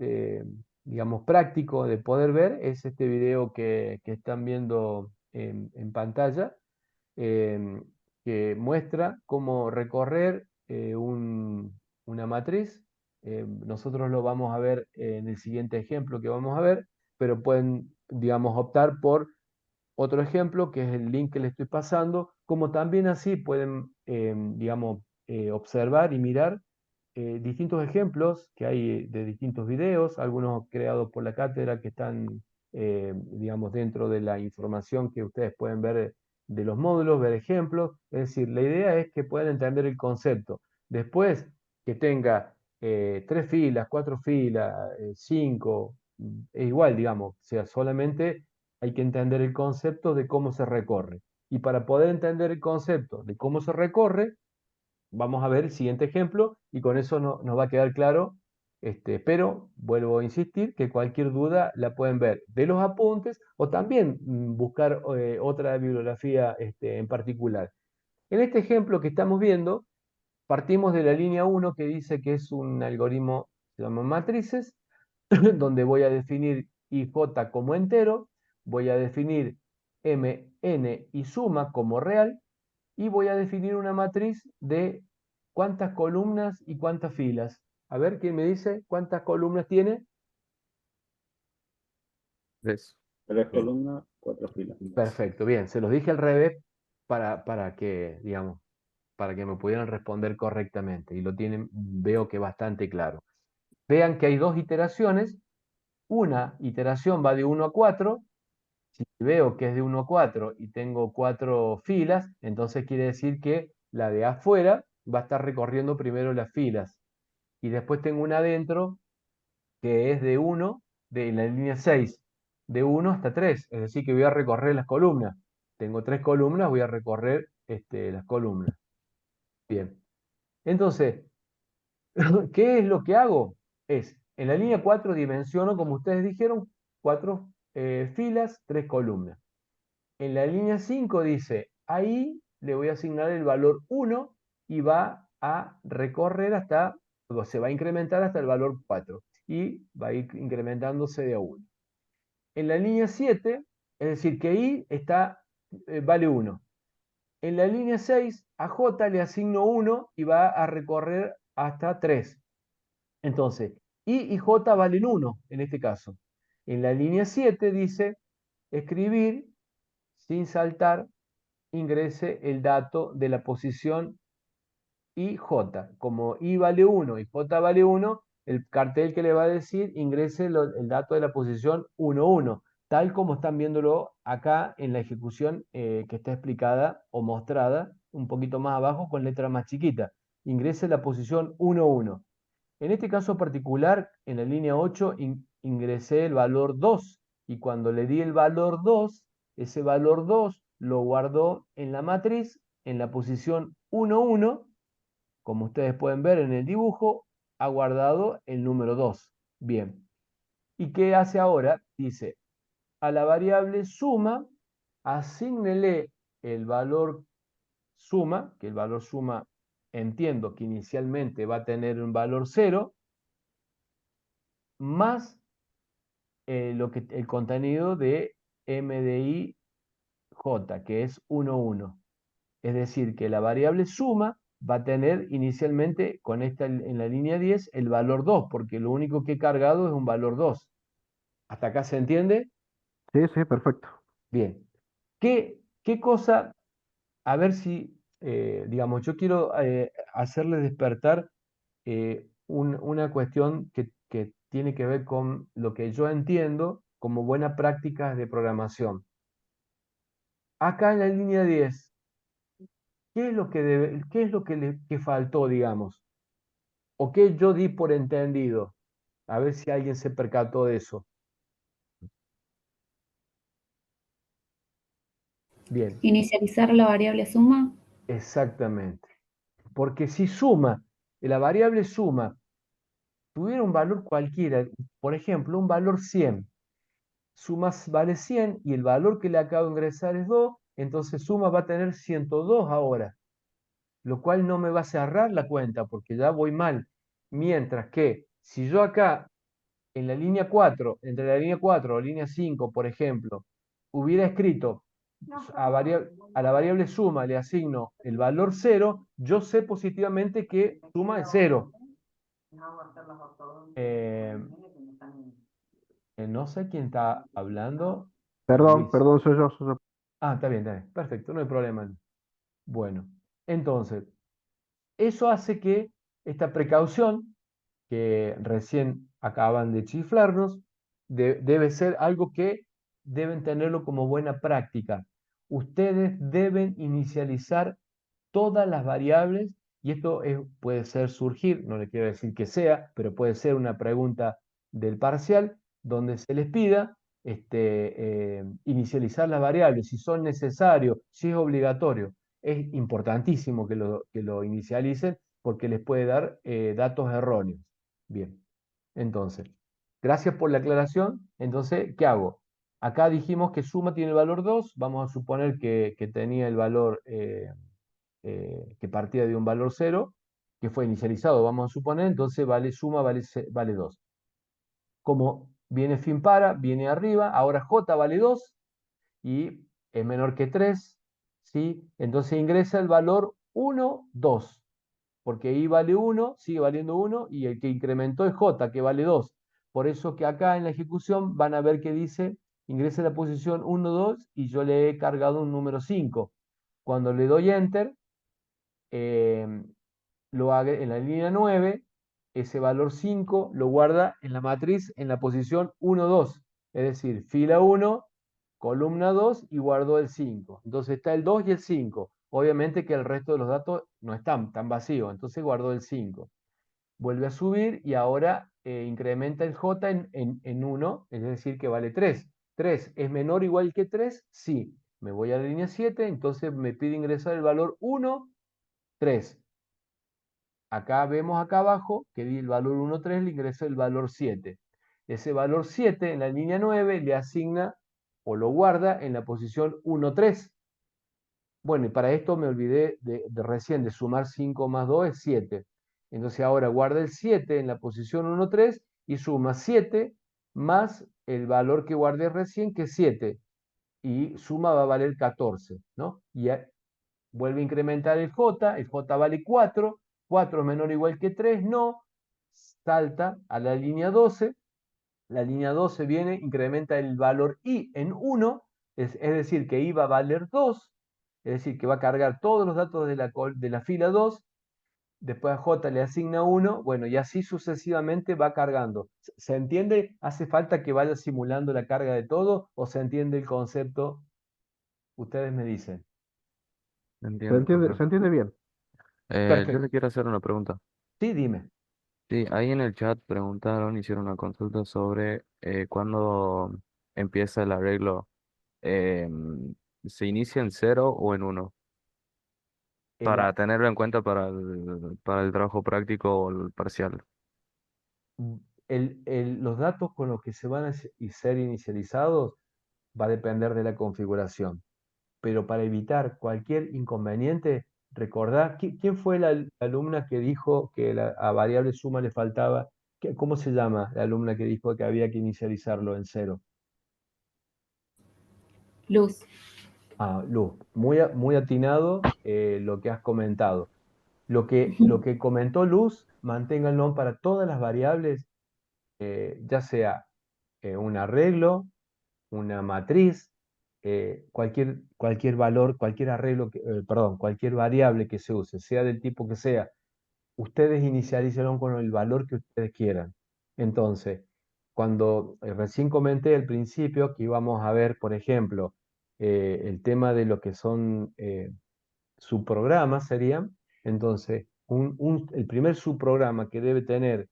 Speaker 1: digamos, práctico de poder ver, es este video que están viendo en pantalla, em, que muestra cómo recorrer una matriz. Nosotros lo vamos a ver en el siguiente ejemplo que vamos a ver, pero pueden, digamos, optar por otro ejemplo, que es el link que les estoy pasando, como también así pueden, digamos, observar y mirar distintos ejemplos que hay de distintos videos, algunos creados por la cátedra que están, digamos, dentro de la información que ustedes pueden ver de los módulos, ver ejemplos. Es decir, la idea es que puedan entender el concepto. Después, que tenga 3 filas, 4 filas, 5, es igual, digamos, o sea, solamente hay que entender el concepto de cómo se recorre. Y para poder entender el concepto de cómo se recorre, vamos a ver el siguiente ejemplo y con eso nos va a quedar claro. Pero vuelvo a insistir que cualquier duda la pueden ver de los apuntes o también buscar otra bibliografía en particular. En este ejemplo que estamos viendo, partimos de la línea 1 que dice que es un algoritmo, se llama matrices, donde voy a definir IJ como entero, voy a definir M, N y suma como real, y voy a definir una matriz de cuántas columnas y cuántas filas. A ver, ¿quién me dice cuántas columnas tiene?
Speaker 5: 3.
Speaker 4: 3 columnas, 4 filas.
Speaker 1: Perfecto, bien, se los dije al revés para que, digamos, para que me pudieran responder correctamente. Y lo tienen, veo que bastante claro. Vean que hay 2 iteraciones. Una iteración va de 1 a 4. Si veo que es de 1 a 4 y tengo 4 filas, entonces quiere decir que la de afuera va a estar recorriendo primero las filas. Y después tengo una adentro que es de 1, de la línea 6, de 1 hasta 3. Es decir, que voy a recorrer las columnas. Tengo 3 columnas, voy a recorrer las columnas. Bien. Entonces, ¿qué es lo que hago? En la línea 4 dimensiono, como ustedes dijeron, 4 filas, 3 columnas. En la línea 5 dice, ahí le voy a asignar el valor 1 y va a recorrer o se va a incrementar hasta el valor 4 y va a ir incrementándose de a 1. En la línea 7, es decir, que I vale 1. En la línea 6, a J le asigno 1 y va a recorrer hasta 3. Entonces, I y J valen 1 en este caso. En la línea 7 dice, escribir sin saltar, ingrese el dato de la posición I, J. Como I vale 1 y J vale 1, el cartel que le va a decir ingrese el dato de la posición 1, 1, tal como están viéndolo acá en la ejecución que está explicada o mostrada un poquito más abajo con letra más chiquita. Ingrese la posición 1, 1. En este caso particular, en la línea 8, ingresé el valor 2 y cuando le di el valor 2, ese valor 2 lo guardó en la matriz en la posición 1, 1. Como ustedes pueden ver en el dibujo, ha guardado el número 2. Bien. ¿Y qué hace ahora? Dice, a la variable suma, asígnele el valor suma, que el valor suma entiendo que inicialmente va a tener un valor 0, más el contenido de MDI J, que es 1, 1. Es decir, que la variable suma va a tener inicialmente con esta en la línea 10 el valor 2, porque lo único que he cargado es un valor 2. ¿Hasta acá se entiende?
Speaker 3: Sí, sí, perfecto.
Speaker 1: Bien. ¿Qué cosa? A ver si, digamos, yo quiero hacerle despertar una cuestión que tiene que ver con lo que yo entiendo como buenas prácticas de programación. Acá en la línea 10, ¿qué es lo que qué es lo que faltó, digamos? ¿O qué yo di por entendido? A ver si alguien se percató de eso. Bien,
Speaker 6: Inicializar la variable suma.
Speaker 1: exactamente. Porque si suma, la variable suma, tuviera un valor cualquiera, por ejemplo, un valor 100, suma vale 100 y el valor que le acabo de ingresar es 2, entonces suma va a tener 102 ahora, lo cual no me va a cerrar la cuenta porque ya voy mal. Mientras que si yo acá en la línea 4, entre la línea 4 o línea 5, por ejemplo, hubiera escrito a la variable suma le asigno el valor 0, yo sé positivamente que suma es 0. Eh, no sé quién está hablando.
Speaker 3: Perdón,
Speaker 1: Luis.
Speaker 3: perdón, soy yo.
Speaker 1: Ah, está bien, perfecto, no hay problema. Bueno, entonces, eso hace que esta precaución que recién acaban de chiflarnos, debe ser algo que deben tenerlo como buena práctica. Ustedes deben inicializar todas las variables, y esto puede ser surgir, no le quiero decir que sea, pero puede ser una pregunta del parcial, donde se les pida inicializar las variables, si son necesarios, si es obligatorio. Es importantísimo que lo inicialicen porque les puede dar datos erróneos. Bien, entonces, gracias por la aclaración. Entonces, ¿qué hago? Acá dijimos que suma tiene el valor 2, vamos a suponer que tenía el valor que partía de un valor 0, que fue inicializado, vamos a suponer, entonces vale suma, vale 2. Como viene fin para, viene arriba, ahora J vale 2 y es menor que 3, ¿sí? Entonces ingresa el valor 1, 2, porque I vale 1, sigue valiendo 1, y el que incrementó es J, que vale 2. Por eso que acá en la ejecución van a ver que dice, ingresa la posición 1, 2, y yo le he cargado un número 5. Cuando le doy Enter, lo haga en la línea 9, ese valor 5 lo guarda en la matriz en la posición 1, 2, es decir, fila 1, columna 2 y guardó el 5. Entonces está el 2 y el 5. Obviamente que el resto de los datos no están tan vacíos, entonces guardó el 5. Vuelve a subir y ahora incrementa el J en 1, es decir, que vale 3. 3 es menor o igual que 3, sí. Me voy a la línea 7, entonces me pide ingresar el valor 1, 3. Acá vemos acá abajo que di el valor 1, 3, le ingresó el valor 7. Ese valor 7 en la línea 9 le asigna o lo guarda en la posición 1, 3. Bueno, y para esto me olvidé de recién de sumar 5 más 2 es 7. Entonces ahora guarda el 7 en la posición 1, 3 y suma 7 más el valor que guardé recién, que es 7. Y suma va a valer 14, ¿no? vuelve a incrementar el J vale 4, 4 es menor o igual que 3, no, salta a la línea 12, la línea 12 viene, incrementa el valor I en 1, es decir, que I va a valer 2, es decir, que va a cargar todos los datos de la fila 2, después a J le asigna 1, bueno, y así sucesivamente va cargando. ¿Se entiende? ¿Hace falta que vaya simulando la carga de todo o se entiende el concepto? Ustedes me dicen.
Speaker 5: Entiendo,
Speaker 3: Se
Speaker 5: profe.
Speaker 3: entiende bien.
Speaker 5: Yo
Speaker 1: Perfecto.
Speaker 5: le quiero hacer una pregunta.
Speaker 1: Sí, dime.
Speaker 5: Sí, ahí en el chat preguntaron, hicieron una consulta sobre cuándo empieza el arreglo. ¿Se inicia en cero o en uno?
Speaker 1: El,
Speaker 5: Para tenerlo en cuenta para el trabajo práctico o el parcial.
Speaker 1: los datos con los que se van a ser inicializados va a depender de la configuración. Pero para evitar cualquier inconveniente, recordá, ¿quién fue la alumna que dijo que a variable suma le faltaba? ¿Cómo se llama la alumna que dijo que había que inicializarlo en cero?
Speaker 6: Luz.
Speaker 1: Ah, Luz, muy atinado lo que has comentado. Lo que comentó Luz, manténganlo para todas las variables, ya sea un arreglo, una matriz, cualquier valor, cualquier arreglo, perdón, cualquier variable que se use, sea del tipo que sea, ustedes inicialícenlo con el valor que ustedes quieran. Entonces, cuando recién comenté al principio que íbamos a ver, por ejemplo, el tema de lo que son subprogramas serían, entonces, el primer subprograma que debe tener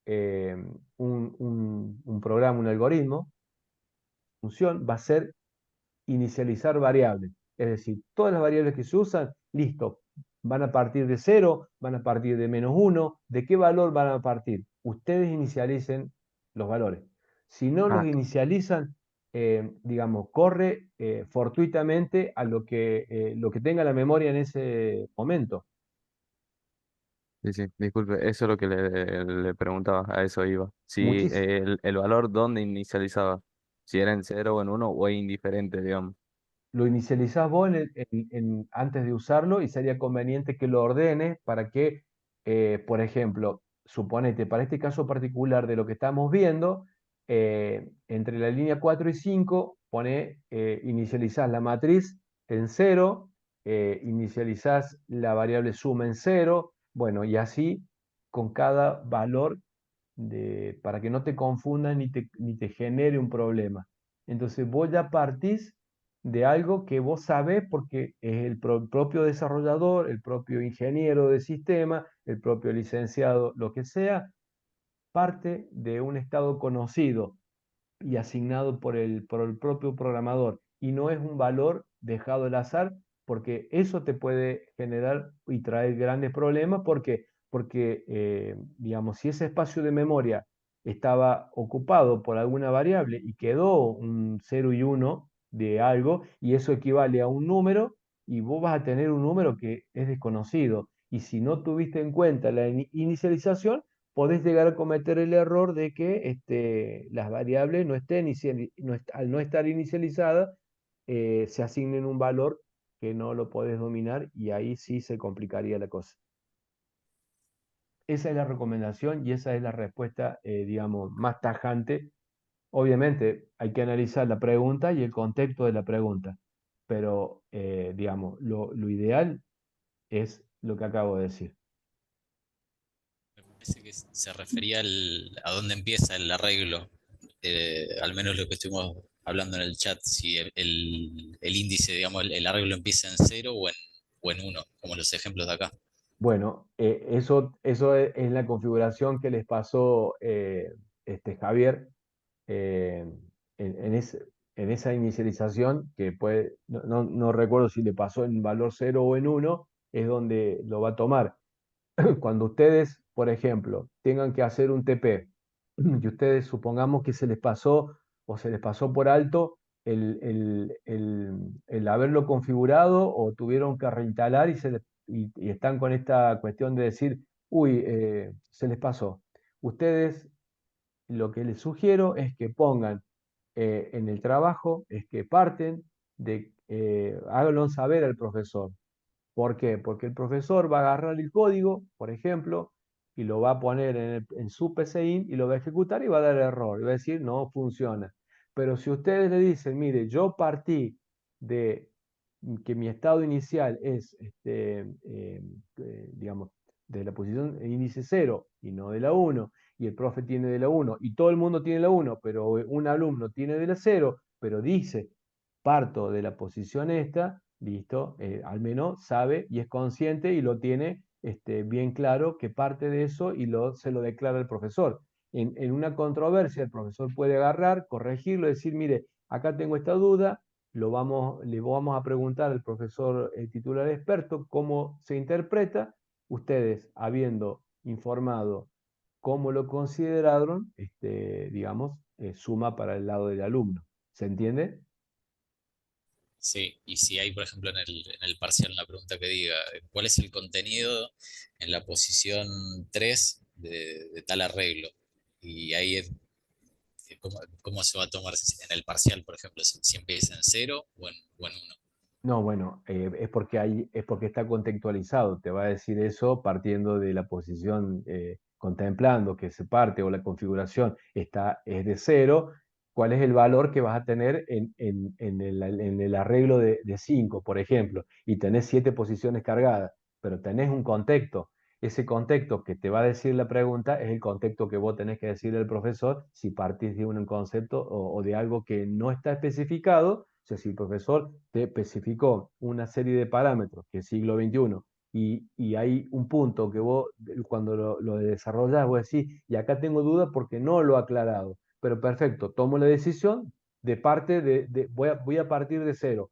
Speaker 1: eh, un programa, un algoritmo, función, va a ser inicializar variables. Es decir, todas las variables que se usan, listo, van a partir de 0, van a partir de -1. ¿De qué valor van a partir? Ustedes inicialicen los valores. Si no los
Speaker 5: Ah,
Speaker 1: inicializan, digamos, corre fortuitamente a lo que tenga la memoria en ese momento.
Speaker 5: sí, sí, disculpe, eso es lo que le preguntaba, a eso iba. Si
Speaker 1: Muchis-
Speaker 5: el valor dónde inicializaba, si era en cero o en uno o es indiferente, digamos.
Speaker 1: lo inicializás vos antes de usarlo y sería conveniente que lo ordenes para que, por ejemplo, suponete, para este caso particular de lo que estamos viendo, entre la línea 4 y 5, inicializás la matriz en cero, inicializás la variable suma en cero, bueno, y así con cada valor para que no te confundan ni te genere un problema. Entonces vos ya partís de algo que vos sabés porque es el propio desarrollador, el propio ingeniero de sistema, el propio licenciado, lo que sea, parte de un estado conocido y asignado por el propio programador. Y no es un valor dejado al azar, porque eso te puede generar y traer grandes problemas. ¿Por qué? Porque, digamos, si ese espacio de memoria estaba ocupado por alguna variable y quedó un 0 y 1 de algo, y eso equivale a un número, y vos vas a tener un número que es desconocido. Y si no tuviste en cuenta la inicialización, podés llegar a cometer el error de que las variables no estén, al no estar inicializadas, se asignen un valor que no lo podés dominar y ahí sí se complicaría la cosa. Esa es la recomendación y esa es la respuesta, digamos, más tajante. Obviamente hay que analizar la pregunta y el contexto de la pregunta, pero, digamos, lo ideal es lo que acabo de decir.
Speaker 7: Me parece que se refería a dónde empieza el arreglo, al menos lo que estuvimos hablando en el chat, si el índice, digamos, el arreglo empieza en cero o en uno, como los ejemplos de acá.
Speaker 1: Bueno, eso es la configuración que les pasó Javier eh, en esa inicialización, que no recuerdo si le pasó en valor 0 o en uno, es donde lo va a tomar. Cuando ustedes, por ejemplo, tengan que hacer un TP y ustedes supongamos que se les pasó o se les pasó por alto el haberlo configurado o tuvieron que reinstalar y están con esta cuestión de decir, uy, se les pasó. Ustedes, lo que les sugiero es que pongan en el trabajo, es que parten háganlo saber al profesor ¿Por qué? Porque el profesor va a agarrar el código, por ejemplo, y lo va a poner en su PCInt y lo va a ejecutar y va a dar error. Y va a decir, no funciona. Pero si ustedes le dicen, mire, yo partí de que mi estado inicial es, digamos, de la posición índice 0 y no de la 1, y el profe tiene de la 1, y todo el mundo tiene la 1, pero un alumno tiene de la 0, pero dice, parto de la posición esta, listo, al menos sabe y es consciente y lo tiene bien claro que parte de eso y se lo declara el profesor. En una controversia el profesor puede agarrar, corregirlo, decir, mire, acá tengo esta duda, le vamos a preguntar al profesor titular experto cómo se interpreta. Ustedes, habiendo informado cómo lo consideraron, digamos, suma para el lado del alumno. ¿Se entiende?
Speaker 7: Sí, y si hay, por ejemplo, en el parcial una pregunta que diga, ¿cuál es el contenido en la posición 3 de tal arreglo? Y ahí, ¿cómo se va a tomar en el parcial, por ejemplo, si empieza en 0 o en 1?
Speaker 1: No, bueno, es porque está contextualizado. Te va a decir eso partiendo de la posición, contemplando que se parte o la configuración es de 0. ¿Cuál es el valor que vas a tener en el arreglo de 5, por ejemplo? Y tenés 7 posiciones cargadas, pero tenés un contexto. Ese contexto que te va a decir la pregunta es el contexto que vos tenés que decirle al profesor si partís de un concepto o de algo que no está especificado. O sea, si el profesor te especificó una serie de parámetros que es siglo XXI y hay un punto que vos cuando lo desarrollás vos decís, y acá tengo dudas porque no lo ha aclarado, pero perfecto, tomo la decisión de parte voy a partir de 0,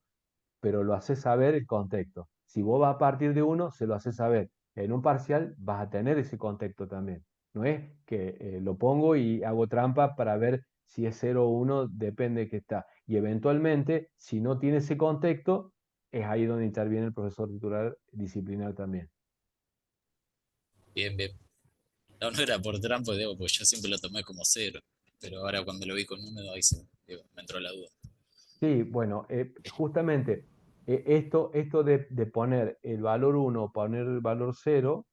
Speaker 1: pero lo haces saber el contexto. Si vos vas a partir de 1, se lo haces saber. En un parcial vas a tener ese contexto también. No es que lo pongo y hago trampa para ver si es 0 o 1, depende de qué está. Y eventualmente, si no tiene ese contexto, es ahí donde interviene el profesor titular disciplinar también.
Speaker 7: Bien, bien. No, no era por trampa, digo, pues yo siempre lo tomé como 0, pero ahora cuando lo vi con 1, ahí me entró la duda.
Speaker 1: Sí, bueno, justamente esto de poner el valor 1, poner el valor 0,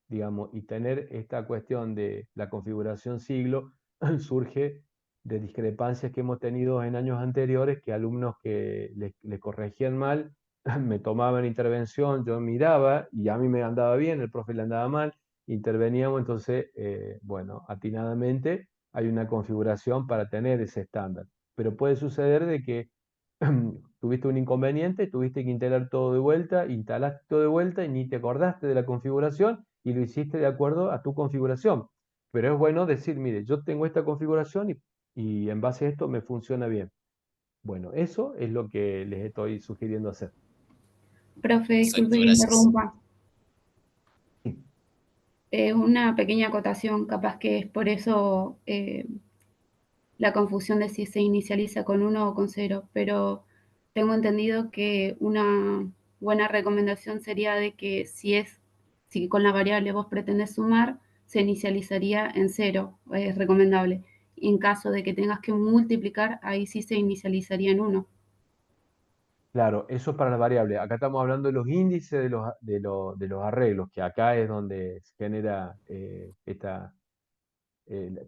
Speaker 1: digamos, y tener esta cuestión de la configuración siglo, surge de discrepancias que hemos tenido en años anteriores, que alumnos que le corregían mal, me tomaban intervención, yo miraba y a mí me andaba bien, el profe le andaba mal, interveníamos, entonces, bueno, atinadamente hay una configuración para tener ese estándar, pero puede suceder de que tuviste un inconveniente, tuviste que instalar todo de vuelta, instalaste todo de vuelta y ni te acordaste de la configuración y lo hiciste de acuerdo a tu configuración. Pero es bueno decir, mire, yo tengo esta configuración y en base a esto me funciona bien. Bueno, eso es lo que les estoy sugiriendo hacer.
Speaker 6: Profe, disculpe
Speaker 7: Perfecto,
Speaker 6: que
Speaker 7: gracias.
Speaker 6: interrumpa. Una pequeña acotación, capaz que es por eso la confusión de si se inicializa con 1 o con 0, pero tengo entendido que una buena recomendación sería de que si con la variable vos pretendés sumar, se inicializaría en 0, es recomendable. En caso de que tengas que multiplicar, ahí sí se inicializaría en 1.
Speaker 1: Claro, eso es para las variables. Acá estamos hablando de los índices de los arreglos, que acá es donde se genera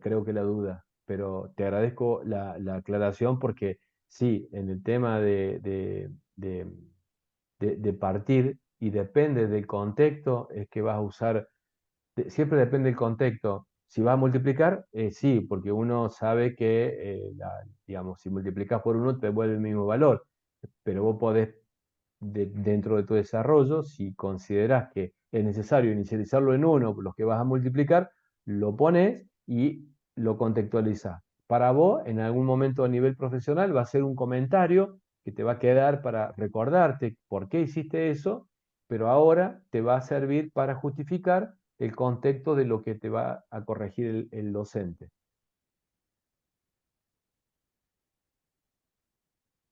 Speaker 1: creo que la duda, pero te agradezco la aclaración porque sí, en el tema de partir y depende del contexto, es que vas a usar, siempre depende del contexto. Si vas a multiplicar, sí, porque uno sabe que, digamos, si multiplicas por 1 te vuelve el mismo valor, pero vos podés dentro de tu desarrollo, si consideras que es necesario inicializarlo en 1, los que vas a multiplicar, lo pones y lo contextualizas. Para vos, en algún momento a nivel profesional, va a ser un comentario que te va a quedar para recordarte por qué hiciste eso, pero ahora te va a servir para justificar el contexto de lo que te va a corregir el docente.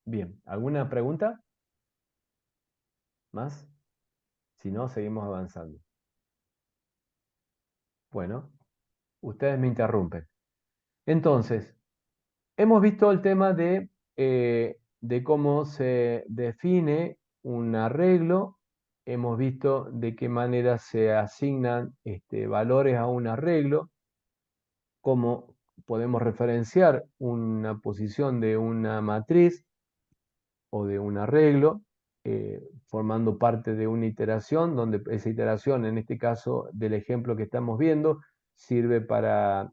Speaker 1: Bien, ¿alguna pregunta más? Si no, seguimos avanzando. Bueno, ustedes me interrumpen. Entonces, hemos visto el tema de cómo se define un arreglo hemos visto de qué manera se asignan valores a un arreglo, cómo podemos referenciar una posición de una matriz o de un arreglo, formando parte de una iteración, donde esa iteración, en este caso del ejemplo que estamos viendo, sirve para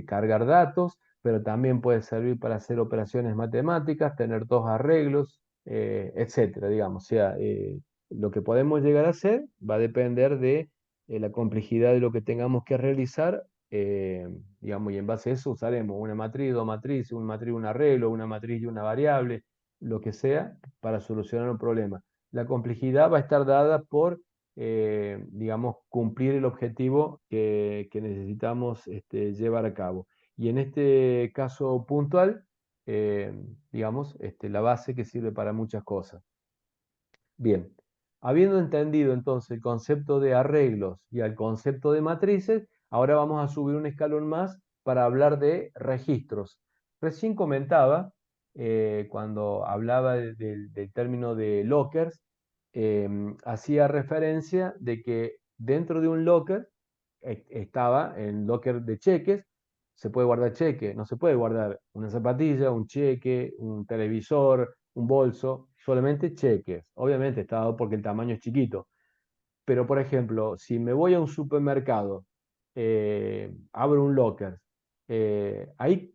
Speaker 1: cargar datos, pero también puede servir para hacer operaciones matemáticas, tener dos arreglos, etcétera, digamos. O sea, lo que podemos llegar a hacer va a depender de la complejidad de lo que tengamos que realizar, digamos, y en base a eso usaremos una matriz, dos matrices, una matriz, un arreglo, una matriz y una variable, lo que sea, para solucionar un problema. La complejidad va a estar dada por, digamos, cumplir el objetivo que necesitamos llevar a cabo. Y en este caso puntual, eh, digamos, la base que sirve para muchas cosas. Bien, habiendo entendido entonces el concepto de arreglos y el concepto de matrices, ahora vamos a subir un escalón más para hablar de registros. Recién comentaba, cuando hablaba del término de lockers, hacía referencia de que dentro de un locker estaba el locker de cheques. Se puede guardar cheque, no se puede guardar una zapatilla, un cheque, un televisor, un bolso, solamente cheques. Obviamente está dado porque el tamaño es chiquito. Pero, por ejemplo, si me voy a un supermercado, abro un locker, ahí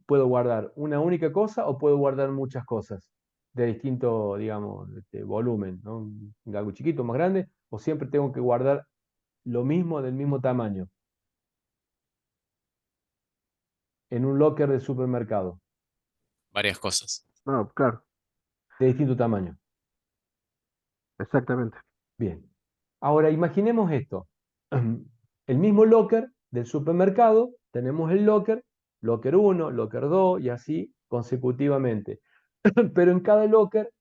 Speaker 1: puedo guardar una única cosa o puedo guardar muchas cosas de distinto, digamos, volumen, ¿no? Algo chiquito, más grande, o siempre tengo que guardar lo mismo del mismo tamaño en un locker de supermercado,
Speaker 7: Varias cosas.
Speaker 3: No, claro,
Speaker 1: de distinto tamaño.
Speaker 3: exactamente.
Speaker 1: Bien. Ahora imaginemos esto. El mismo locker del supermercado, tenemos el locker 1, locker 2 y así consecutivamente. Pero en cada locker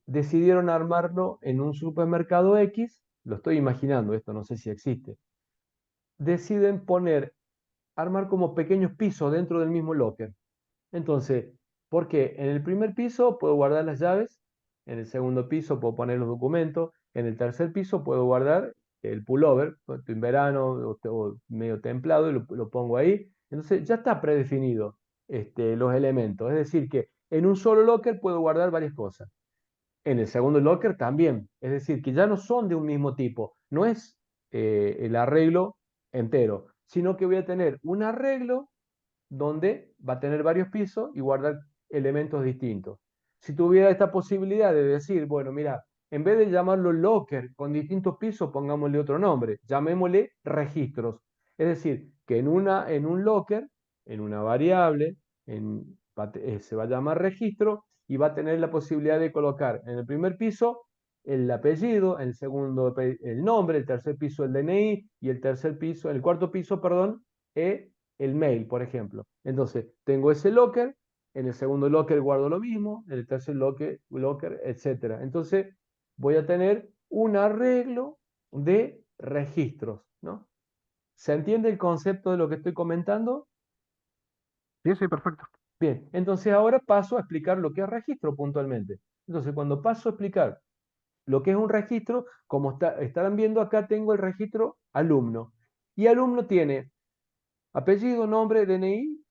Speaker 1: decidieron armarlo en un supermercado X, lo estoy imaginando, esto no sé si existe. Deciden armar como pequeños pisos dentro del mismo locker. Entonces, porque en el primer piso puedo guardar las llaves, en el segundo piso puedo poner los documentos, en el tercer piso puedo guardar el pullover, estoy en verano o medio templado y lo pongo ahí. Entonces ya está predefinido los elementos. Es decir, que en un solo locker puedo guardar varias cosas. En el segundo locker también. Es decir, que ya no son de un mismo tipo. No es el arreglo entero, sino que voy a tener un arreglo donde va a tener varios pisos y guardar elementos distintos. Si tuviera esta posibilidad de decir, bueno, mira, en vez de llamarlo locker con distintos pisos, pongámosle otro nombre, llamémosle registros. Es decir, que en un locker, en una variable, se va a llamar registro y va a tener la posibilidad de colocar en el primer piso el apellido, en el segundo el nombre, el tercer piso el DNI y el cuarto piso, perdón, el mail, por ejemplo. Entonces, tengo ese locker, en el segundo locker guardo lo mismo, en el tercer locker, etc. Entonces, voy a tener un arreglo de registros, ¿no? ¿Se entiende el concepto de lo que estoy comentando?
Speaker 3: Sí, sí, perfecto.
Speaker 1: Bien, entonces ahora paso a explicar lo que es registro puntualmente. Entonces, cuando paso a explicar lo que es un registro, como estarán viendo acá, tengo el registro alumno. Y alumno tiene apellido, nombre, DNI,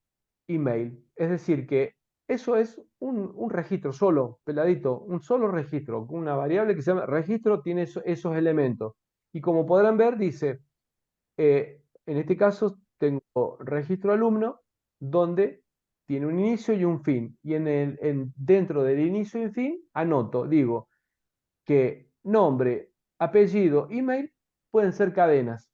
Speaker 1: email. Es decir, que eso es un registro solo, peladito, un solo registro, una variable que se llama registro tiene esos elementos. Y como podrán ver, dice, en este caso tengo registro alumno, donde tiene un inicio y un fin. Y dentro del inicio y fin, anoto, digo, que nombre, apellido, email pueden ser cadenas.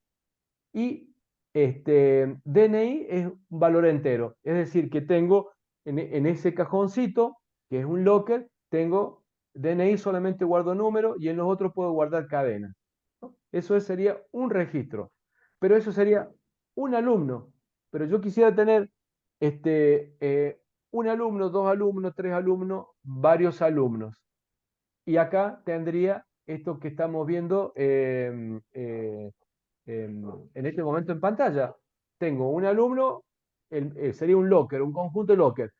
Speaker 1: Y DNI es un valor entero. Es decir, que tengo en ese cajoncito, que es un locker, tengo DNI, solamente guardo número y en los otros puedo guardar cadenas, ¿no? Eso sería un registro. Pero eso sería un alumno. Pero yo quisiera tener un alumno, dos alumnos, tres alumnos, varios alumnos. Y acá tendría esto que estamos viendo en este momento en pantalla. Tengo un alumno, sería un locker, un conjunto de locker.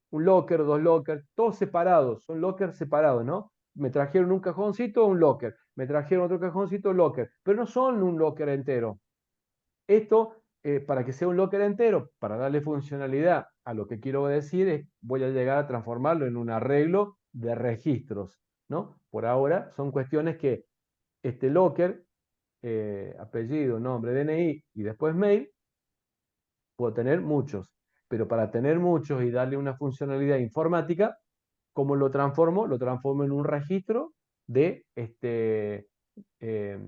Speaker 1: Un locker, dos lockers, todos separados, son lockers separados, ¿no? me trajeron un cajoncito, un locker, me trajeron otro cajoncito, locker, pero no son un locker entero. Esto, para que sea un locker entero, para darle funcionalidad a lo que quiero decir, voy a llegar a transformarlo en un arreglo de registros, ¿no? Por ahora son cuestiones que este locker, apellido, nombre, DNI y después mail, puedo tener muchos, pero para tener muchos y darle una funcionalidad informática, ¿cómo lo transformo? Lo transformo en un registro de eh,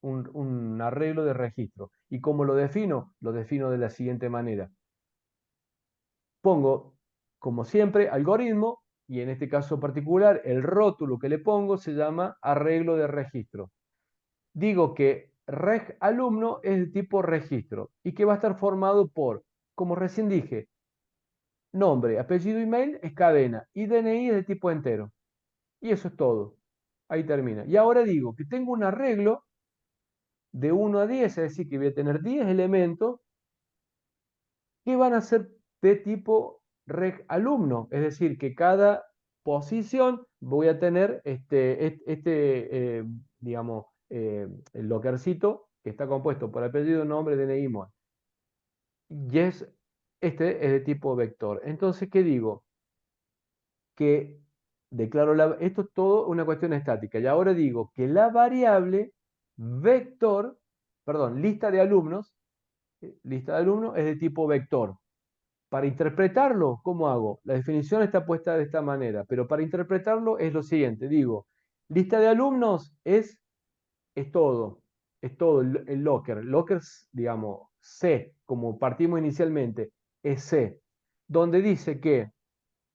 Speaker 1: un arreglo de registro. ¿Y cómo lo defino? Lo defino de la siguiente manera. Pongo, como siempre, algoritmo, y en este caso particular, el rótulo que le pongo se llama arreglo de registro. Digo que reg alumno es de tipo registro y que va a estar formado por, como recién dije, nombre, apellido, email es cadena y DNI es de tipo entero. Y eso es todo. Ahí termina. Y ahora digo que tengo un arreglo de 1 a 10, es decir, que voy a tener 10 elementos que van a ser de tipo reg alumno, es decir, que cada posición voy a tener digamos, el lockercito que está compuesto por apellido, nombre, DNI, móvil. Y este es de tipo vector. Entonces, ¿qué digo? Que declaro esto es todo una cuestión estática. Y ahora digo que la variable vector, perdón, lista de alumnos es de tipo vector. Para interpretarlo, ¿cómo hago? La definición está puesta de esta manera, pero para interpretarlo es lo siguiente, digo, lista de alumnos es todo, el locker. Locker, digamos, C, como partimos inicialmente, es C, donde dice que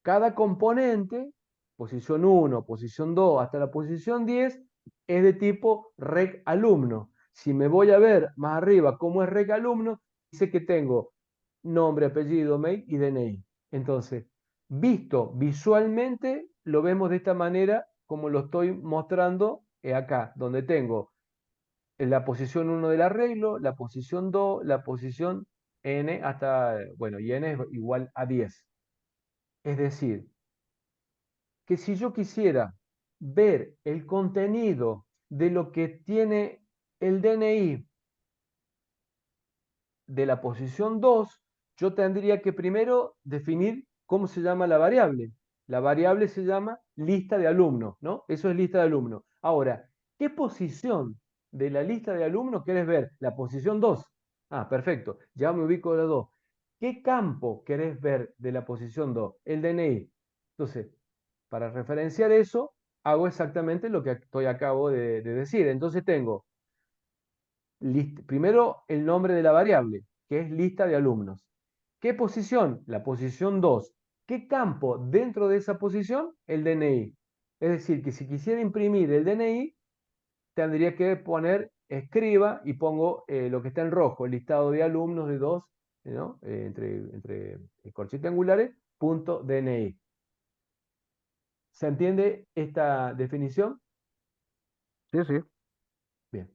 Speaker 1: cada componente, posición 1, posición 2, hasta la posición 10, es de tipo reg alumno. Si me voy a ver más arriba cómo es reg alumno, dice que tengo nombre, apellido, mail y DNI. Entonces, visto visualmente, lo vemos de esta manera como lo estoy mostrando acá, donde tengo la posición 1 del arreglo, la posición 2, la posición n hasta, bueno, y n es igual a 10. Es decir, que si yo quisiera ver el contenido de lo que tiene el DNI de la posición 2, yo tendría que primero definir cómo se llama la variable. La variable se llama lista de alumnos, ¿no? Eso es lista de alumnos. Ahora, ¿qué posición de la lista de alumnos querés ver? La posición 2. Ah, perfecto. Ya me ubico de la 2. ¿Qué campo querés ver de la posición 2? El DNI. Entonces, para referenciar eso, hago exactamente lo que acabo de decir. Entonces tengo primero el nombre de la variable, que es lista de alumnos. ¿Qué posición? La posición 2. ¿Qué campo dentro de esa posición? El DNI. Es decir, que si quisiera imprimir el DNI, tendría que poner escriba y pongo lo que está en rojo, el listado de alumnos de 2, ¿no? Entre corchetes angulares, punto DNI. ¿Se entiende esta definición?
Speaker 3: Sí, sí.
Speaker 1: Bien,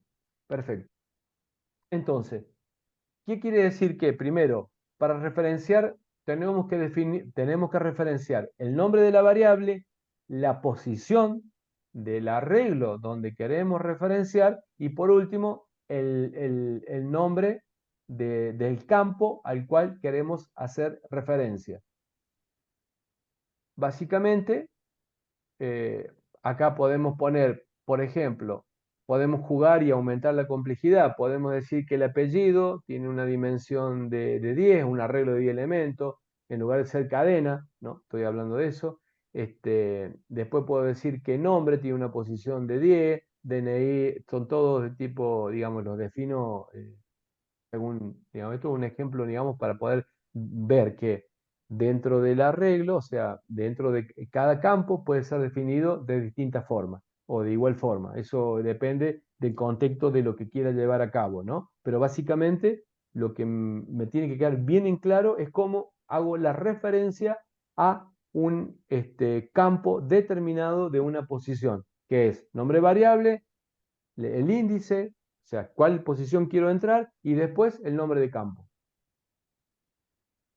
Speaker 1: perfecto. Entonces, ¿qué quiere decir que? Primero, para referenciar, tenemos que referenciar el nombre de la variable, la posición del arreglo donde queremos referenciar y por último, el nombre del campo al cual queremos hacer referencia. Básicamente, eh, acá podemos poner, por ejemplo, podemos jugar y aumentar la complejidad. Podemos decir que el apellido tiene una dimensión de 10, un arreglo de 10 elementos, en lugar de ser cadena, ¿no? Estoy hablando de eso. Después puedo decir que nombre tiene una posición de 10, DNI, son todos de tipo, digamos, los defino según, digamos, esto es un ejemplo, digamos, para poder ver que dentro del arreglo, o sea, dentro de cada campo puede ser definido de distintas formas o de igual forma. Eso depende del contexto de lo que quiera llevar a cabo, ¿no? Pero básicamente lo que me tiene que quedar bien en claro es cómo hago la referencia a un campo determinado de una posición, que es nombre variable, el índice, o sea, cuál posición quiero entrar y después el nombre de campo.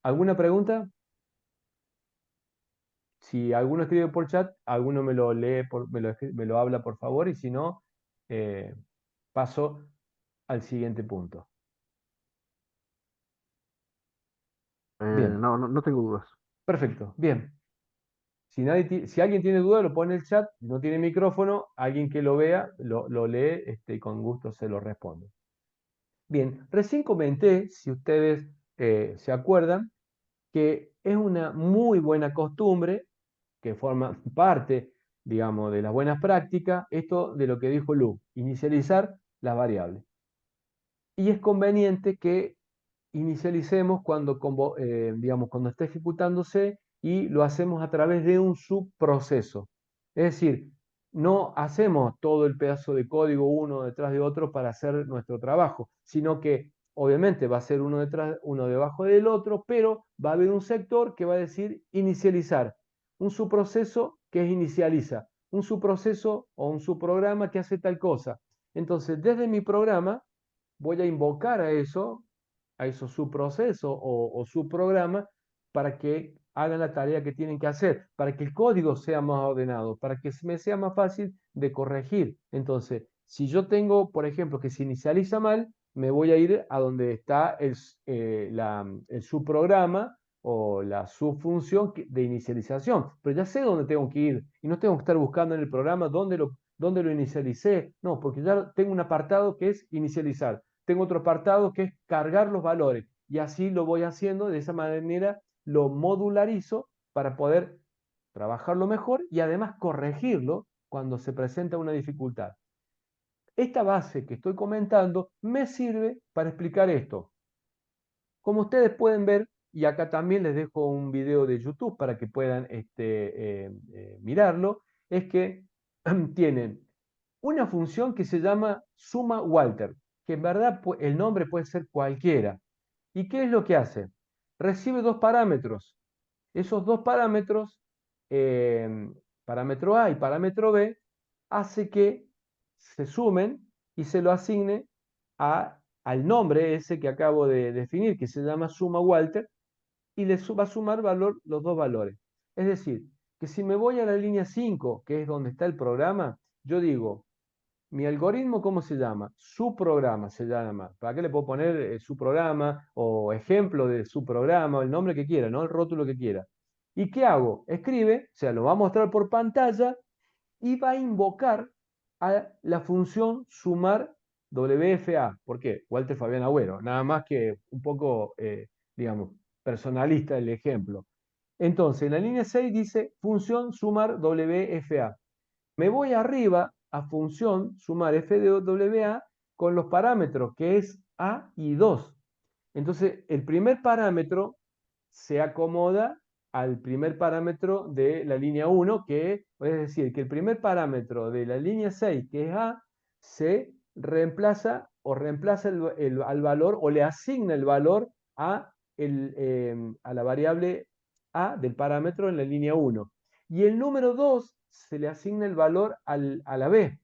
Speaker 1: ¿Alguna pregunta? Si alguno escribe por chat, alguno me lo lee, me lo habla por favor, y si no, paso al siguiente punto. Bien,
Speaker 3: No tengo dudas.
Speaker 1: perfecto, bien. Si alguien tiene duda, lo pone en el chat, no tiene micrófono, alguien que lo vea, lo lee, y con gusto se lo responde. Bien, recién comenté, si ustedes se acuerdan, que es una muy buena costumbre que forma parte, digamos, de las buenas prácticas, esto de lo que dijo Lu, inicializar las variables. Y es conveniente que inicialicemos digamos, cuando está ejecutándose y lo hacemos a través de un subproceso. Es decir, no hacemos todo el pedazo de código uno detrás de otro para hacer nuestro trabajo, sino que obviamente va a ser uno debajo del otro, pero va a haber un sector que va a decir inicializar, un subproceso que es inicializa, un subproceso o un subprograma que hace tal cosa. Entonces, desde mi programa voy a invocar a esos subprocesos o subprogramas para que hagan la tarea que tienen que hacer, para que el código sea más ordenado, para que me sea más fácil de corregir. Entonces, si yo tengo, por ejemplo, que se inicializa mal, me voy a ir a donde está el subprograma o la subfunción de inicialización, pero ya sé dónde tengo que ir y no tengo que estar buscando en el programa dónde lo inicialicé, no, porque ya tengo un apartado que es inicializar, tengo otro apartado que es cargar los valores y así lo voy haciendo, de esa manera lo modularizo para poder trabajarlo mejor y además corregirlo cuando se presenta una dificultad. Esta base que estoy comentando me sirve para explicar esto. Como ustedes pueden ver, y acá también les dejo un video de YouTube para que puedan mirarlo, es que tienen una función que se llama suma Walter, que en verdad el nombre puede ser cualquiera. ¿Y qué es lo que hace? Recibe dos parámetros. Esos dos parámetros, parámetro A y parámetro B, hace que se sumen y se lo asigne al nombre ese que acabo de definir, que se llama suma Walter, y le va a sumar los dos valores. Es decir, que si me voy a la línea 5, que es donde está el programa, yo digo, mi algoritmo, ¿cómo se llama? Su programa se llama. ¿Para qué le puedo poner su programa o ejemplo de su programa o el nombre que quiera, ¿no? El rótulo que quiera. ¿Y qué hago? Escribe, o sea, lo va a mostrar por pantalla y va a invocar a la función sumar WFA. ¿Por qué? Walter Fabián Agüero. Nada más que un poco, digamos, personalista el ejemplo. Entonces, en la línea 6 dice función sumar WFA. Me voy arriba a función sumar FWA con los parámetros que es A y 2. Entonces, el primer parámetro se acomoda al primer parámetro de la línea 1, que es decir, que el primer parámetro de la línea 6, que es A, se reemplaza al valor o le asigna el valor a la variable A del parámetro en la línea 1. Y el número 2 se le asigna el valor a la B.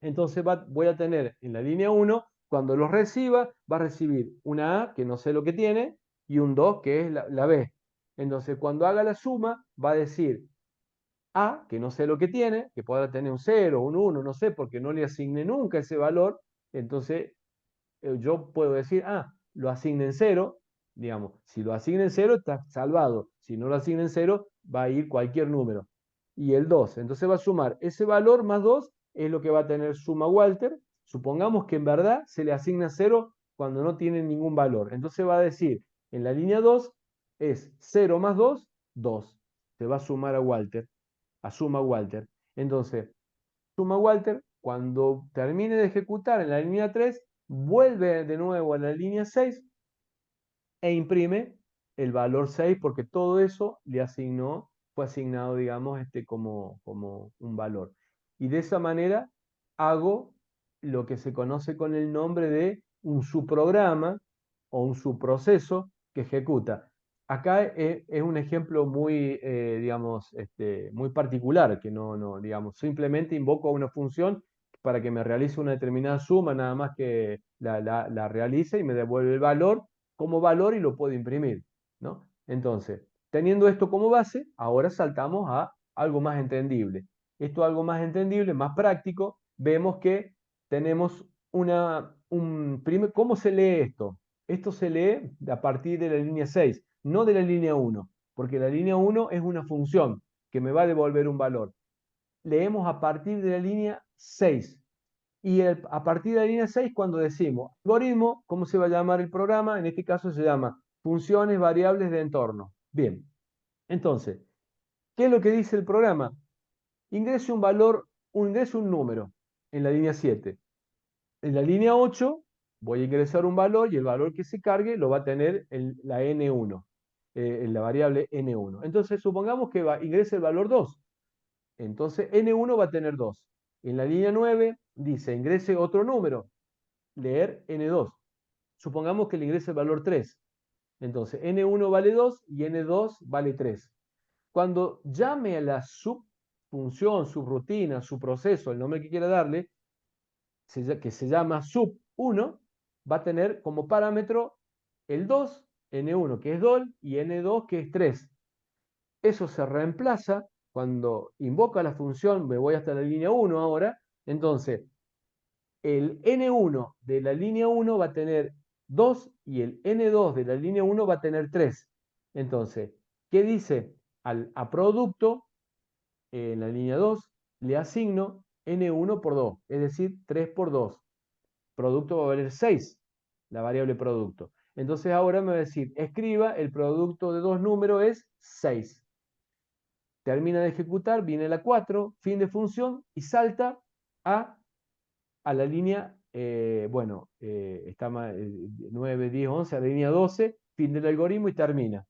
Speaker 1: Entonces voy a tener en la línea 1, cuando los reciba, va a recibir una A, que no sé lo que tiene, y un 2, que es la B. Entonces, cuando haga la suma, va a decir A, que no sé lo que tiene, que podrá tener un 0, un 1, no sé, porque no le asigné nunca ese valor. Entonces, yo puedo decir, lo asigna en 0, digamos, si lo asigna en 0 está salvado, si no lo asigna en 0 va a ir cualquier número. Y el 2, entonces va a sumar ese valor más 2, es lo que va a tener suma Walter. Supongamos que en verdad se le asigna 0 cuando no tiene ningún valor. Entonces va a decir, en la línea 2 es 0 más 2, 2. Se va a sumar a Walter, a suma Walter. Entonces, suma Walter, cuando termine de ejecutar en la línea 3, vuelve de nuevo a la línea 6 e imprime el valor 6 porque todo eso fue asignado, digamos, como un valor. Y de esa manera hago lo que se conoce con el nombre de un subprograma o un subproceso que ejecuta. Acá es un ejemplo muy, digamos, muy particular, que digamos, simplemente invoco a una función para que me realice una determinada suma, nada más que la realice y me devuelve el valor como valor y lo puedo imprimir, ¿no? Entonces, Teniendo esto como base, ahora saltamos a algo más entendible. Esto algo más entendible, más práctico, vemos que tenemos ¿cómo se lee esto? Esto se lee a partir de la línea 6, no de la línea 1, porque la línea 1 es una función que me va a devolver un valor. Leemos a partir de la línea 6. Y a partir de la línea 6, cuando decimos algoritmo, ¿cómo se va a llamar el programa? En este caso se llama funciones variables de entorno. Bien, entonces, ¿qué es lo que dice el programa? Ingrese un valor, ingrese un número en la línea 7. En la línea 8 voy a ingresar un valor y el valor que se cargue lo va a tener la N1, en la variable N1. Entonces, supongamos que ingrese el valor 2. Entonces, N1 va a tener 2. En la línea 9 dice, ingrese otro número, leer N2. Supongamos que le ingrese el valor 3. Entonces, N1 vale 2 y N2 vale 3. Cuando llame a la subfunción, subrutina, subproceso, el nombre que quiera darle, que se llama sub1, va a tener como parámetro el 2, N1 que es DOL y N2 que es 3. Eso se reemplaza cuando invoca la función, me voy hasta la línea 1 ahora, entonces el N1 de la línea 1 va a tener 2 y el N2 de la línea 1 va a tener 3. Entonces, ¿qué dice? A producto, en la línea 2, le asigno N1 por 2, es decir, 3 por 2. Producto va a valer 6, la variable producto. Entonces ahora me va a decir, escriba, el producto de dos números es 6. Termina de ejecutar, viene la 4, fin de función, y salta a la línea, está 9, 10, 11, a la línea 12, fin del algoritmo y termina.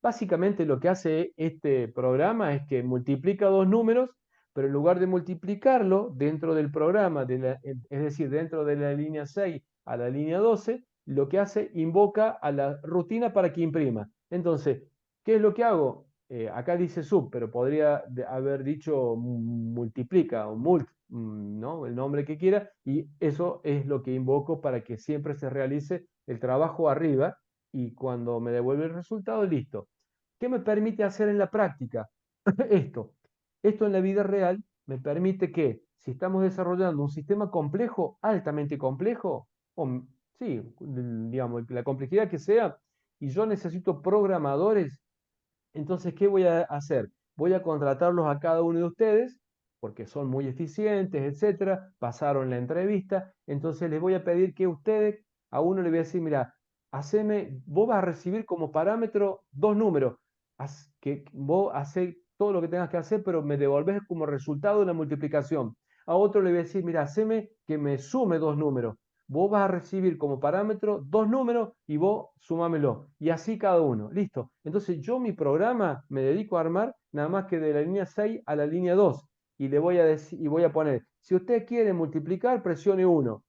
Speaker 1: Básicamente lo que hace este programa es que multiplica dos números, pero en lugar de multiplicarlo dentro del programa, es decir, dentro de la línea 6 a la línea 12, lo que hace, invoca a la rutina para que imprima. Entonces, ¿qué es lo que hago? Acá dice sub, pero podría haber dicho multiplica o mult, ¿no? El nombre que quiera, y eso es lo que invoco para que siempre se realice el trabajo arriba y cuando me devuelve el resultado, listo. ¿Qué me permite hacer en la práctica? Esto. Esto en la vida real me permite que, si estamos desarrollando un sistema complejo, altamente complejo, sí, digamos, la complejidad que sea, y yo necesito programadores, entonces, ¿qué voy a hacer? Voy a contratarlos a cada uno de ustedes, porque son muy eficientes, etcétera, pasaron la entrevista, entonces les voy a pedir que ustedes, a uno le voy a decir, mira, vos vas a recibir como parámetro dos números, que vos haces todo lo que tengas que hacer, pero me devolvés como resultado una multiplicación. A otro le voy a decir, mira, haceme que me sume dos números. Vos vas a recibir como parámetro dos números y vos sumámelo. Y así cada uno. Listo. Entonces yo mi programa me dedico a armar nada más que de la línea 6 a la línea 2. Y le voy a decir, y voy a poner, si usted quiere multiplicar, presione 1.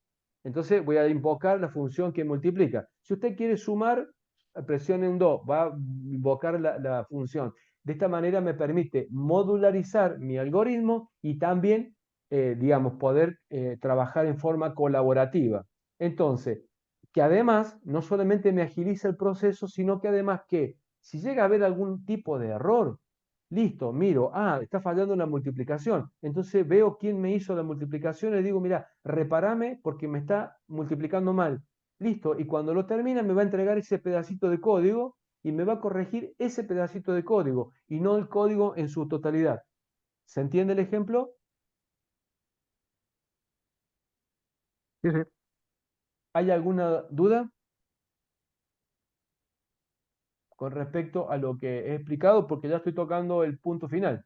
Speaker 1: Entonces voy a invocar la función que multiplica. Si usted quiere sumar, presione un 2. Va a invocar la función. De esta manera me permite modularizar mi algoritmo y también digamos, poder trabajar en forma colaborativa. Entonces, que además no solamente me agiliza el proceso, sino que además que si llega a haber algún tipo de error, listo, miro, está fallando la multiplicación. Entonces veo quién me hizo la multiplicación y le digo, mira, repárame porque me está multiplicando mal. Listo, y cuando lo termina me va a entregar ese pedacito de código y me va a corregir ese pedacito de código y no el código en su totalidad. ¿Se entiende el ejemplo?
Speaker 3: Sí, sí.
Speaker 1: ¿Hay alguna duda con respecto a lo que he explicado? Porque ya estoy tocando el punto final.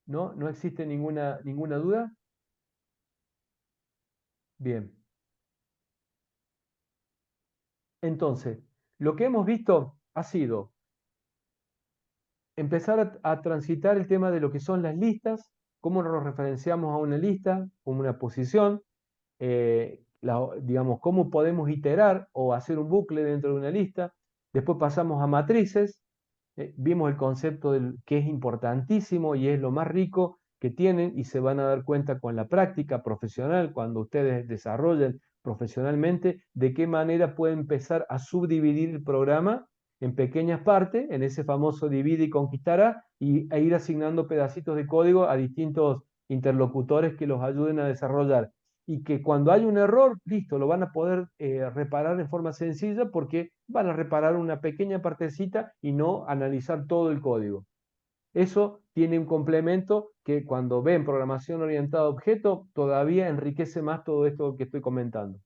Speaker 1: ¿No? ¿No existe ninguna duda? Bien. Entonces, lo que hemos visto ha sido empezar a transitar el tema de lo que son las listas, cómo nos referenciamos a una lista, como una posición, digamos, cómo podemos iterar o hacer un bucle dentro de una lista. Después pasamos a matrices, vimos el concepto que es importantísimo y es lo más rico, que tienen y se van a dar cuenta con la práctica profesional, cuando ustedes desarrollen profesionalmente, de qué manera pueden empezar a subdividir el programa en pequeñas partes, en ese famoso divide y conquistará, e ir asignando pedacitos de código a distintos interlocutores que los ayuden a desarrollar. Y que cuando hay un error, listo, lo van a poder reparar en forma sencilla porque van a reparar una pequeña partecita y no analizar todo el código. Eso tiene un complemento que cuando ven programación orientada a objetos, todavía enriquece más todo esto que estoy comentando.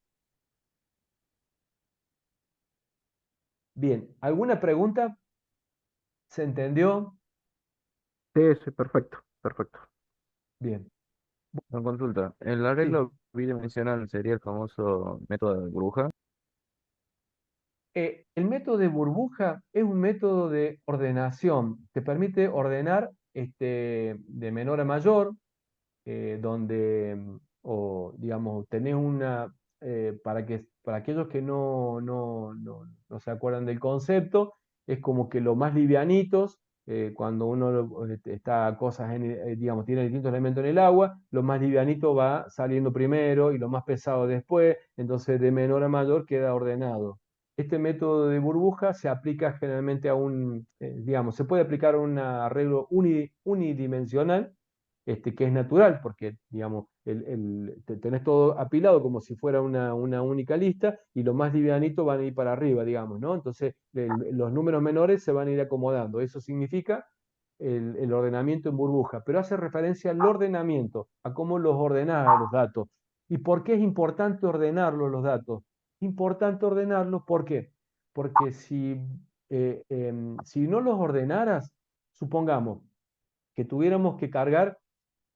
Speaker 1: Bien, ¿alguna pregunta? ¿Se entendió?
Speaker 3: Sí, sí, perfecto, perfecto.
Speaker 1: Bien,
Speaker 5: Una consulta. El
Speaker 1: sí.
Speaker 5: arreglo bidimensional sería el famoso método de burbuja.
Speaker 1: El método de burbuja es un método de ordenación. Te permite ordenar de menor a mayor, donde, o digamos, tenés una, para aquellos que no se acuerdan del concepto, es como que los más livianitos, cuando uno está cosas, digamos, tiene distintos elementos en el agua, lo más livianito va saliendo primero y lo más pesado después, entonces de menor a mayor queda ordenado. Este método de burbuja se aplica generalmente a digamos, se puede aplicar a un arreglo unidimensional, que es natural, porque digamos, tenés todo apilado como si fuera una única lista, y los más livianitos van a ir para arriba, digamos, ¿no? Entonces, los números menores se van a ir acomodando. Eso significa el ordenamiento en burbuja, pero hace referencia al ordenamiento, a cómo los ordenás a los datos. ¿Y por qué es importante ordenarlos los datos? Importante ordenarlos, ¿por qué? Porque si no los ordenaras, supongamos que tuviéramos que cargar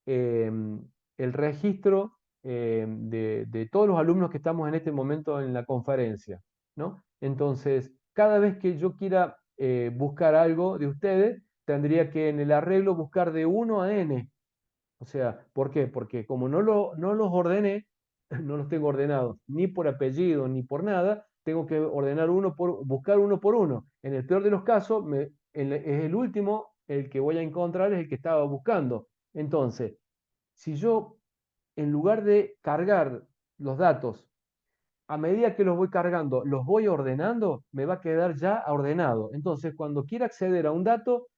Speaker 1: el registro de todos los alumnos que estamos en este momento en la conferencia, ¿no? Entonces, cada vez que yo quiera buscar algo de ustedes, tendría que en el arreglo buscar de 1 a n. O sea, ¿por qué? Porque como no los ordené, no los tengo ordenados ni por apellido ni por nada, tengo que buscar uno por uno. En el peor de los casos, es el último el que voy a encontrar, es el que estaba buscando. Entonces, si yo, en lugar de cargar los datos, a medida que los voy cargando, los voy ordenando, me va a quedar ya ordenado. Entonces, cuando quiera acceder a un dato,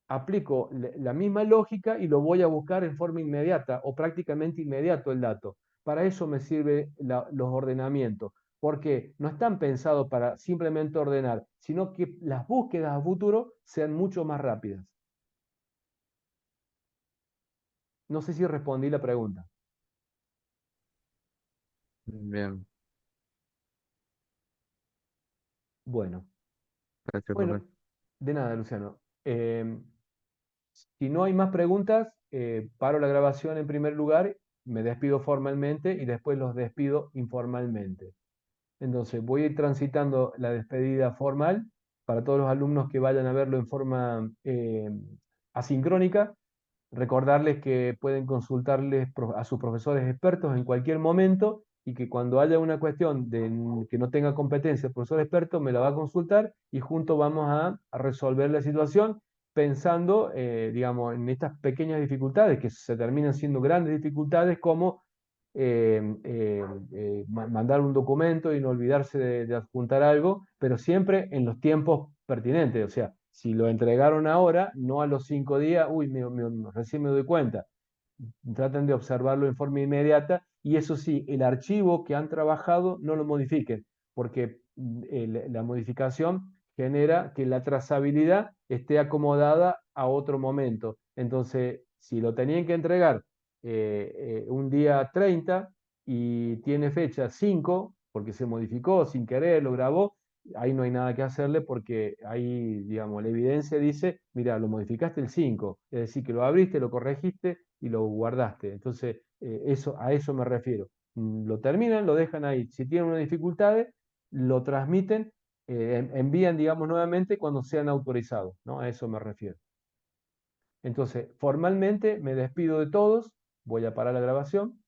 Speaker 1: aplico la misma lógica y lo voy a buscar en forma inmediata o prácticamente inmediato el dato. Para eso me sirven los ordenamientos, porque no están pensados para simplemente ordenar, sino que las búsquedas a futuro sean mucho más rápidas. No sé si respondí la pregunta.
Speaker 5: Bien,
Speaker 1: Bueno,
Speaker 5: gracias,
Speaker 1: bueno,
Speaker 5: profe.
Speaker 1: de nada, Luciano. Si no hay más preguntas, paro la grabación en primer lugar, me despido formalmente y después los despido informalmente. Entonces, voy a ir transitando la despedida formal para todos los alumnos que vayan a verlo en forma asincrónica. Recordarles que pueden consultarles a sus profesores expertos en cualquier momento y que cuando haya una cuestión que no tenga competencia el profesor experto, me la va a consultar y juntos vamos a resolver la situación pensando, digamos, en estas pequeñas dificultades que se terminan siendo grandes dificultades como mandar un documento y no olvidarse de adjuntar algo, pero siempre en los tiempos pertinentes. O sea, si lo entregaron ahora, no a los 5 días, uy, recién me doy cuenta. Traten de observarlo en forma inmediata y eso sí, el archivo que han trabajado no lo modifiquen, porque la modificación genera que la trazabilidad esté acomodada a otro momento. Entonces, si lo tenían que entregar un día 30 y tiene fecha 5, porque se modificó sin querer, lo grabó, ahí no hay nada que hacerle porque ahí, digamos, la evidencia dice, mira, lo modificaste el 5, es decir, que lo abriste, lo corregiste y lo guardaste. Entonces, a eso me refiero. Lo terminan, lo dejan ahí. Si tienen una dificultad, lo transmiten, envían, digamos, nuevamente cuando sean autorizados, ¿no? A eso me refiero. Entonces, formalmente me despido de todos, voy a parar la grabación.